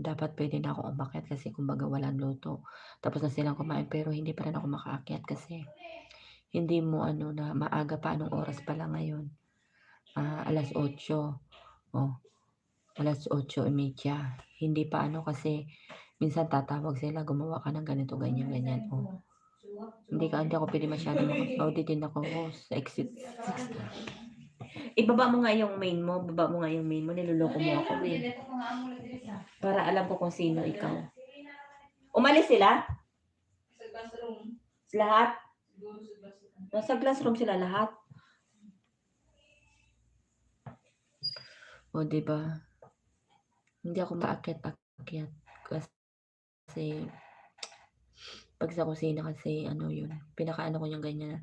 dapat puwede na akong umakyat kasi kumbaga walang luto. Tapos na silang kumain pero hindi pa rin ako makaakyat kasi hindi mo ano na maaga pa, anong oras pa lang ngayon? 8:00. Oh, 8:30. Hindi pa ano kasi minsan tatawag sila, "Gumawa ka ng ganito, ganyan, ganyan." Hindi ako puwede masyadong Saudi din ako host sa exit 6. Ibaba mo nga yung main mo, niloloko mo ako, eh. Para alam ko kung sino ikaw. Umalis sila? Sa classroom. Lahat? Siguro sa classroom. Nasa classroom sila lahat? 'Di ba? Hindi ako maakyat-akyat kasi pag sa kusina kasi ano yun, pinakaano ko yung ganyan.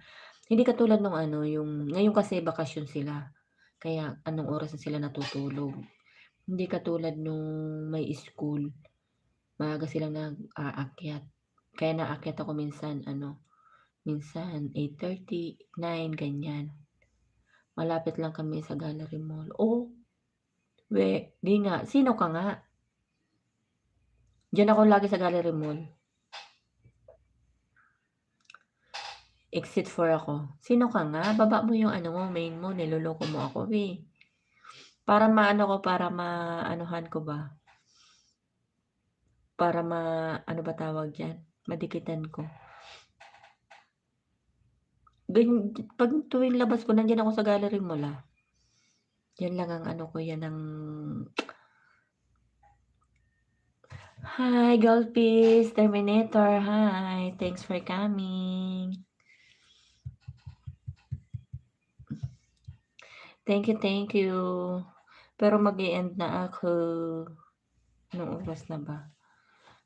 Hindi katulad nung ano, yung ngayon kasi bakasyon sila, kaya anong oras na sila natutulog. Hindi katulad nung may school, maaga silang nag-aakyat. Kaya naakyat ako minsan 8:30, 9 ganyan. Malapit lang kami sa Gallery Mall. We, 'di nga, sino ka nga? Diyan ako lagi sa Gallery Mall. Exit 4 ako. Sino ka nga? Baba mo yung ano mo, main mo, niloloko mo ako, eh. Para maanuhan ko ba? Para ano ba tawag diyan? Madikitan ko. Pag tuwing labas ko nandiyan ako sa Gallery Mall, Yan lang ang ano ko, yan ang Hi, Goldfish, Terminator, hi. Thanks for coming. Thank you. Pero mag-e-end na ako. Anong oras na ba?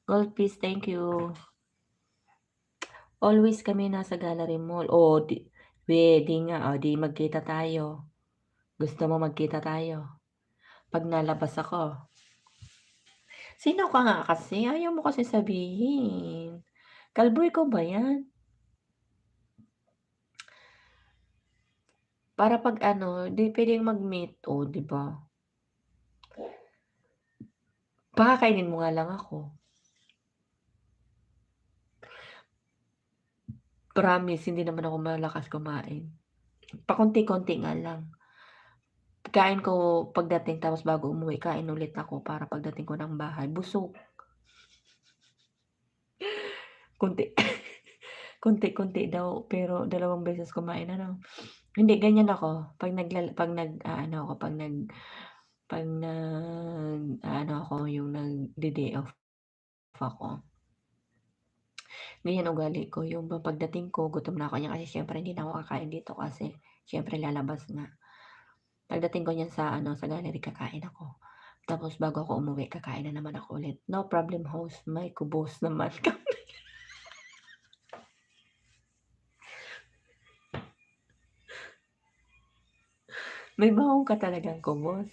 Goldfish, thank you. Always kami nasa Gallery Mall. Di magkita tayo. Gusto mo magkita tayo? Pag nalabas ako. Sino ka nga kasi? Ayaw mo kasi sabihin. Kalboy ko ba yan? Para pag ano, di pwedeng mag-meet, di ba? Pakakainin mo nga lang ako. Promise, hindi naman ako malakas kumain. Pakonti-konti nga lang. Kain ko pagdating tapos bago umuwi, kain ulit ako para pagdating ko ng bahay, busog. Konti. Konti-konti daw, pero 2 beses kumain ano. Hindi ganyan ako, pag nag-aano ako, pag ako, yung nagde-day off ako. Ganyan ugali ko, yung pagdating ko gutom na ako niyan kasi siyempre hindi na ako kakain dito kasi siyempre lalabas nga. Pagdating ko niyan sa gallery kakain ako. Tapos bago ako umuwi kakain na naman ako ulit. No problem host, may kubos naman kami. May baon ka talagang kubos.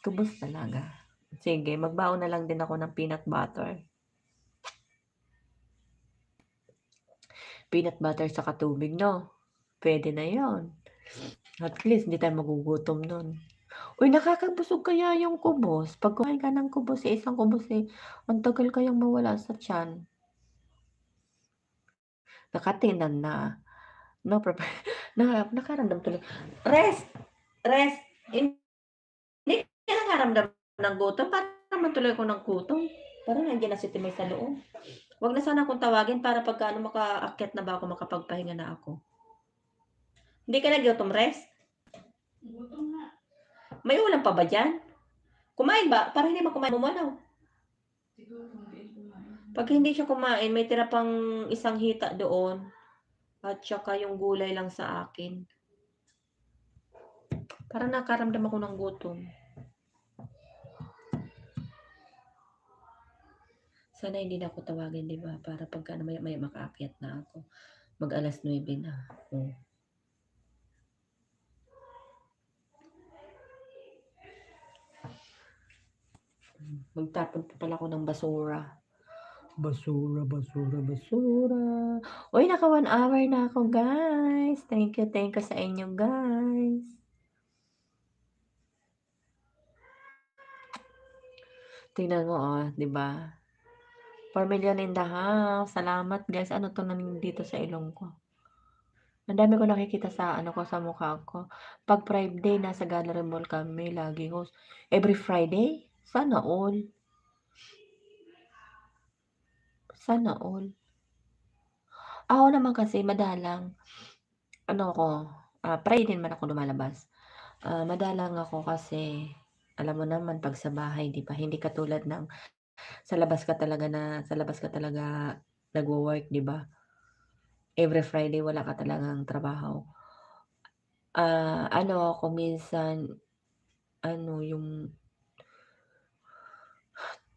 Kubos talaga. Sige, magbaon na lang din ako ng peanut butter. Peanut butter saka tubig, no? Pwede na yon. At least hindi tayo magugutom nun. Uy, nakakabusog kaya yung kubos? 'Pag kumain ka ng kubos, isang kubos, ang tagal kayang mawala sa tiyan. Nakatingnan na. No prob nakaramdam tuloy rest, rest. Hindi ka nakaramdam ng gutom? Parang naramdaman tuloy ako ng gutom. Parang nandiyan na si Timay sa loob. Wag na sana akong tawagin para pagka ano makaakyat na ba ako, makapagpahinga na ako. Hindi ka nagutom, rest? Gutom nga. May ulam pa ba diyan? Kumain ba? Para hindi man kumain mumalaw. Siguro hindi kumain. Pag hindi siya kumain, may tira pang isang hita doon at saka yung gulay lang sa akin. Parang nakaramdam ako ng gutom. Sana hindi na ako tawagin, 'di ba? Para pagka maya-maya makaakyat na ako. Mag 9:00 na. Oh. Magtapon pa pala ako ng basura. Basura, basura, basura. Uy, naka 1 hour na ako, guys. Thank you sa inyo, guys. Tingnan mo, 'di ba? 4 million in the house. Salamat, guys. Ano 'to nandito sa ilong ko? Ang dami ko nakikita sa ano ko, sa mukha ko. 'Pag Friday, nasa Gallery Mall kami laging every Friday? Sana all. Sana all. Ako naman kasi madalang, ano ako, Friday naman ako lumalabas. Madalang ako kasi alam mo naman 'pag sa bahay, 'di ba, hindi katulad ng sa labas ka talaga nagwo-work, 'di ba? Every Friday wala ka talagang trabaho. Ano ako minsan, ano yung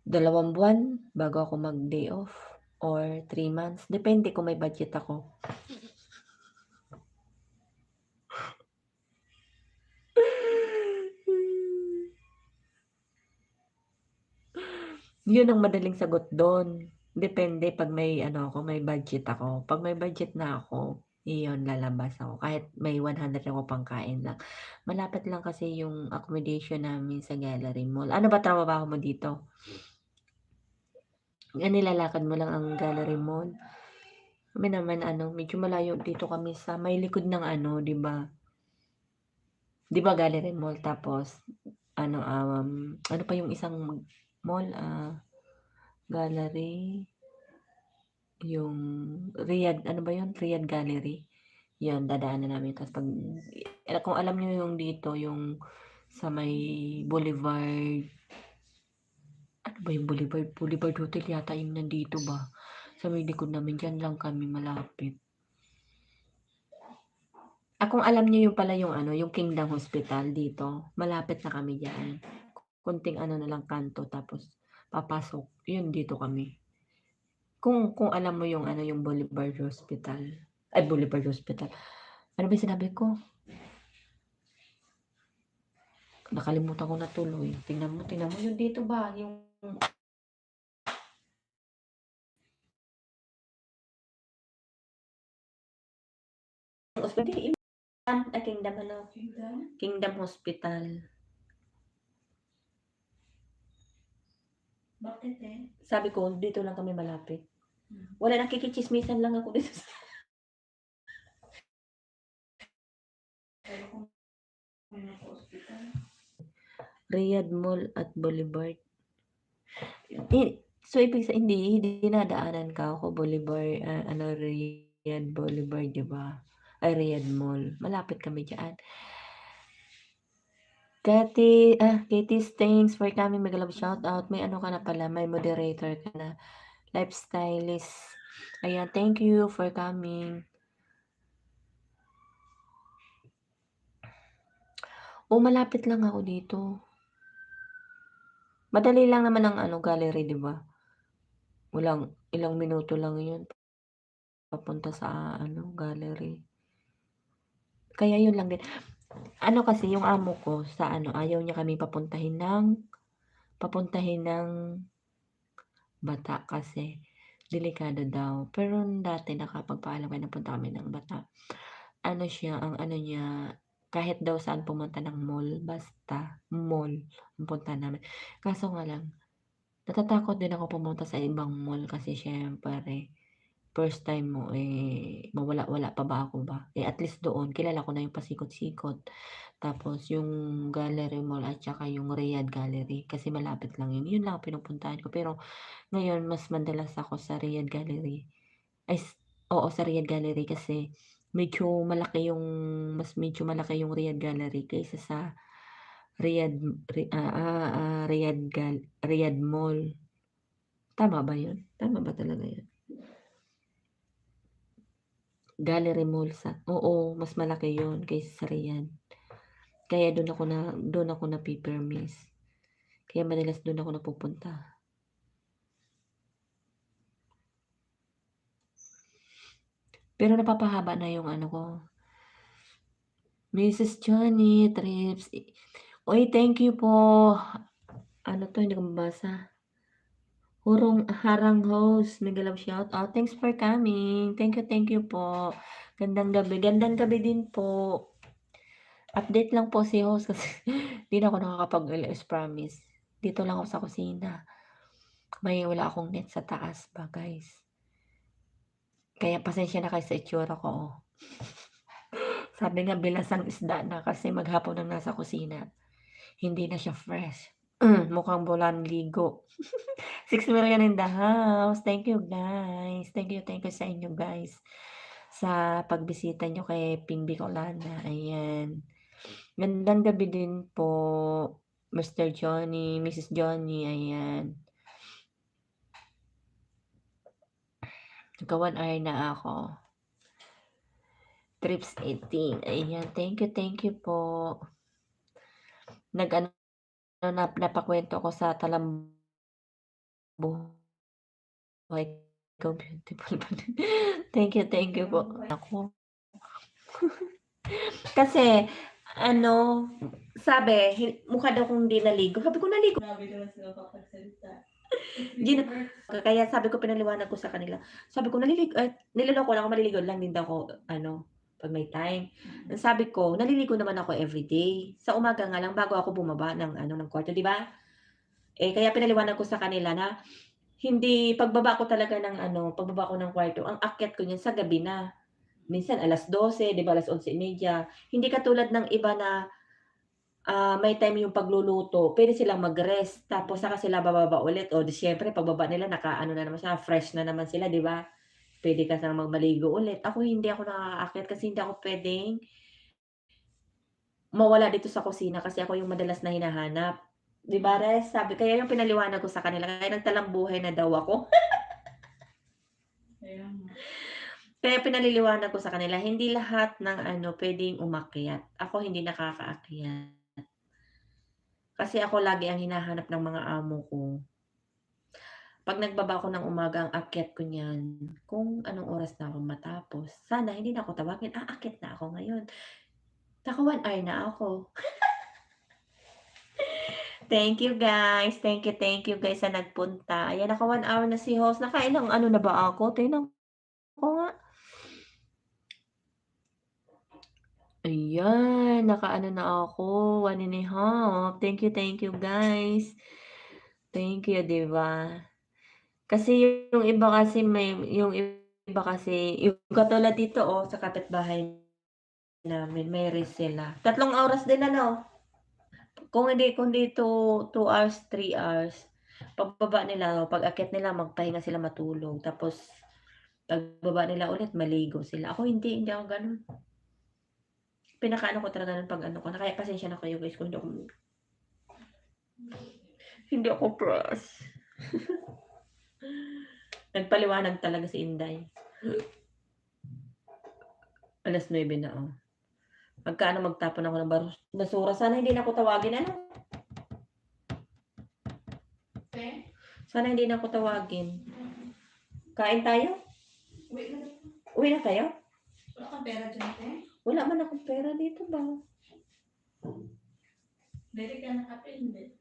2 buwan bago ako mag-day off or 3 months, depende kung may budget ako. Yun ang madaling sagot dun. Depende 'pag may ano ako, may budget ako. 'Pag may budget na ako, iyon lalabas ako kahit may 100 ako pangkain lang. Malapit lang kasi yung accommodation namin sa Gallery Mall. Ano ba trabaho mo dito? Nilalakad mo lang ang Gallery Mall? Kami naman ano, medyo malayo dito kami sa may likod ng ano, 'di ba? 'Di ba Gallery Mall tapos ano, ano pa yung isang mall, Gallery, yung Riyadh, ano ba yun? Riyadh Gallery. Yun, dadaanan namin tapos kung alam niyo yung dito, yung sa may Boulevard, ano ba yung Boulevard? Boulevard Hotel yata yung nandito ba? Sa may likod namin, diyan lang kami malapit. Kung alam niyo yung pala yung ano, yung Kingdom Hospital dito, malapit na kami diyan. Konting ano na lang kanto tapos papasok, yun dito kami. Kung alam mo yung ano, yung Boulevard Hospital. Ay, Boulevard Hospital. Ano ba yung sinabi ko? Nakalimutan ko na tuloy. Tingnan mo yung dito ba, yung hospital, Kingdom ano? Kingdom Hospital. Bakit Sabi ko, dito lang kami malapit. Wala, nakikichismisan lang ako dito. Riyadh Mall at Boulevard. So, ibig sabihin, hindi dinadaanan ka ako Boulevard, Riyadh Boulevard, 'di ba? Ay, Riyadh Mall. Malapit kami diyan. Katie, thanks for coming. Mega love shout out. May ano ka na pala, may moderator ka na. Lifestylist. Ayan, thank you for coming. Malapit lang ako dito. Madali lang naman ang ano, gallery, 'di ba? Ilang minuto lang 'yun papunta sa ano, gallery. Kaya 'yun lang din. Ano kasi yung amo ko sa ano, ayaw niya kaming papuntahin ng Bata kasi delikado daw. Pero dati nakapagpaalam kami, napunta kami ng Bata. Ano siya, ang ano niya, kahit daw saan pumunta ng mall, basta mall ang puntahan namin. Kaso nga lang, natatakot din ako pumunta sa ibang mall kasi siyempre first time mo, mawala-wala pa ba ako ba? At least doon kilala ko na yung pasikot-sikot. Tapos yung Gallery Mall at saka yung Riyadh Gallery kasi malapit lang yun. Yun lang ang pinupuntahan ko. Pero ngayon mas madalas ako sa Riyadh Gallery. Oo, sa Riyadh Gallery kasi medyo malaki yung Riyadh Gallery kaysa sa Riyadh Mall. Tama ba yun? Tama ba talaga yun? Gallery Mall oo, mas malaki yun kaysa sa Riyadh. Kaya doon ako napipermis. Kaya madalas doon ako napupunta. Pero napapahaba na yung ano ko. Mrs. Johnny Trips. Oy, thank you po. Ano to, hindi ko mabasa. Harang host, mega love shout out. Thanks for coming. Thank you po. Gandang gabi din po. Update lang po si host kasi hindi na ako nakakapag-LS promise. Dito lang ako sa kusina. Wala akong net sa taas ba, guys. Kaya pasensya na kayo sa itsura ko. Oh. Sabi nga bilasang isda na kasi maghapon nang nasa kusina. Hindi na siya fresh. Mukhang bulan ligo. 6 million in the house. Thank you, guys. Thank you sa inyo, guys. Sa pagbisita nyo kay Ping Bicolana. Ayan. Gandang gabi din po, Mr. Johnny, Mrs. Johnny. Ayan. Nagka 1 hour na ako. Trips 18. Ayan. Thank you po. Napakwento ko sa Talambuhay ko beautiful. Thank you po. Ako. Kasi, sabi, mukha daw kung hindi naligo. Sabi ko, naligo. Grabe naman sila kapagsalita. Kaya sabi ko, pinaliwanag ko sa kanila. Sabi ko, niloloko lang ako, maliligo lang din daw ako, pag may time. Sabi ko, naliligo naman ako everyday. Sa umaga nga lang, bago ako bumaba ng kwarto, di ba? Kaya pinaliwanag ko sa kanila na, hindi, pagbaba ko ng kwarto, ang akyat ko niyan sa gabi na. Minsan, 12:00, di ba, 11:30. Hindi katulad ng iba na, may time yung pagluluto, pwede silang mag-rest, tapos saka sila bababa ulit. O di siyempre, pagbaba nila, na naman siya, fresh na naman sila, di ba? Pwede ka sana maligo ulit. Hindi ako nakakaakyat kasi hindi ako pwedeng mawala dito sa kusina kasi ako yung madalas na hinahanap. Di ba, Res? Kaya yung pinaliwanag ko sa kanila, kaya nagtalambuhay na daw ako. Kaya nga. Kaya pinaliliwanag ko sa kanila, hindi lahat ng pwedeng umakyat. Ako hindi nakakaakyat. Kasi ako lagi ang hinahanap ng mga amo ko. Pag nagbaba ako ng umaga, ang akyat ko niyan, kung anong oras na ako matapos. Sana hindi na ako tawagin, aakyat na ako ngayon. Naka 1 hour na ako. Thank you guys. Thank you guys sa nagpunta. Ayan, naka 1 hour na si host. Nakailang na ba ako? Tingnan ko nga. Ayan, na ako. 1.5. Thank you guys. Thank you, di ba? Kasi yung iba kasi, yung katulad dito, sa kapitbahay namin, may rest sila. 3 oras din, Kung hindi 2 hours, 3 hours. Pagbaba nila, pag akyat nila, magpahinga sila matulog. Tapos, pagbaba nila ulit, maligo sila. Ako hindi ako ganun. Pinakaano ko talaga ng pag ko. Kaya pasensya na kayo guys kung hindi ako pros. Nagpaliwanag talaga si Inday. 9:00 na Magkano magtapon ako ng basura. Sana hindi na ako tawagin, Sana hindi na ako tawagin. Kain tayo? Uwi na tayo? Wala kang pera dyan, te? Wala man akong pera dito ba? Dili ka na kape, hindi.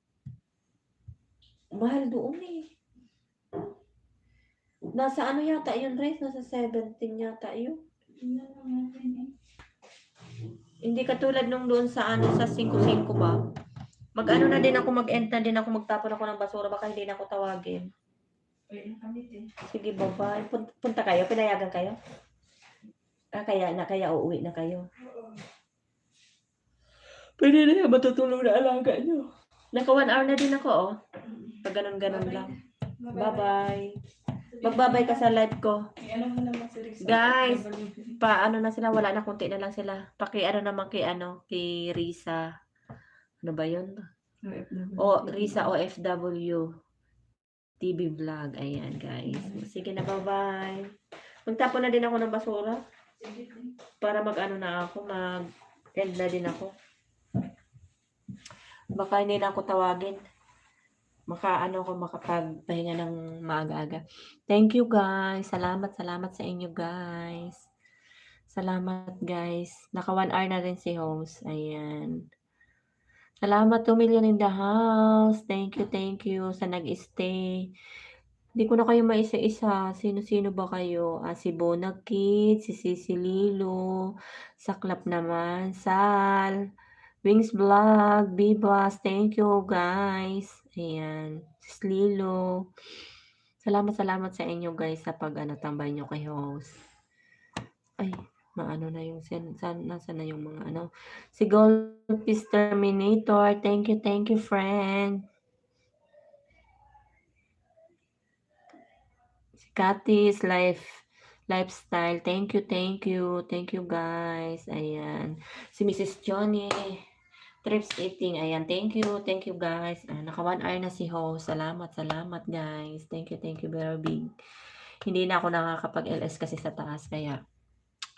Mahal doon Nasa yata yun, Rice? Nasa 17 yata yun. Tingnan lang natin, Hindi katulad nung doon sa ano, sa 5-5 ba? Mag-ano na din ako, mag-end na din ako, magtapon ako ng basura, baka hindi na ako tawagin. Pwede na kami din. Sige, bye-bye. Punta kayo? Pinayagan kayo? Kaya uuwi na kayo. Pwede na yan, matutulog na alaga nyo. Naka 1 hour na din ako, oh. Pag ganun-ganun lang. Bye-bye. Magbabay ka sa live ko. Ano mo naman si Risa? Guys, paano na sila? Wala na, konti na lang sila. Ano naman kay Risa. Ano ba yun? Risa OFW. TV vlog. Ayan, guys. Sige na, bye-bye. Magtapon na din ako ng basura. Para mag-ano na ako, mag-end na din ako. Baka hindi na ako tawagin. Makapagpahinga ng maaga-aga. Thank you, guys. Salamat sa inyo, guys. Salamat, guys. Naka 1 hour na rin si host. Ayan. Salamat 2 million in the house. Thank you sa nag-stay. Hindi ko na kayo maisa-isa. Sino-sino ba kayo? Si Bona Kid, si Sisi Lilo, Saklap naman, Sal, Wings Vlog, Bibas. Thank you, guys. Ayan. Sis Lilo. Salamat sa inyo, guys, sa tambay nyo kay host. Ay, maano na yung nasa na yung mga ano. Si Goldfish Terminator. Thank you, friend. Si Katis Lifestyle. Thank you, guys. Ayan. Si Mrs. Johnny. Trips Eating. Ayan. Thank you, guys. Naka 1 hour na si host. Salamat, guys. Thank you, very big. Hindi na ako nakakapag-LS kasi sa taas. Kaya,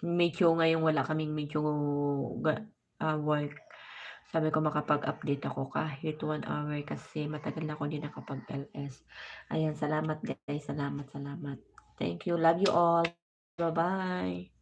medyo ngayon wala kaming medyo work. Sabi ko makapag-update ako kahit 1 hour kasi matagal na ako hindi nakapag-LS. Ayan, salamat guys. Salamat. Thank you. Love you all. Bye-bye.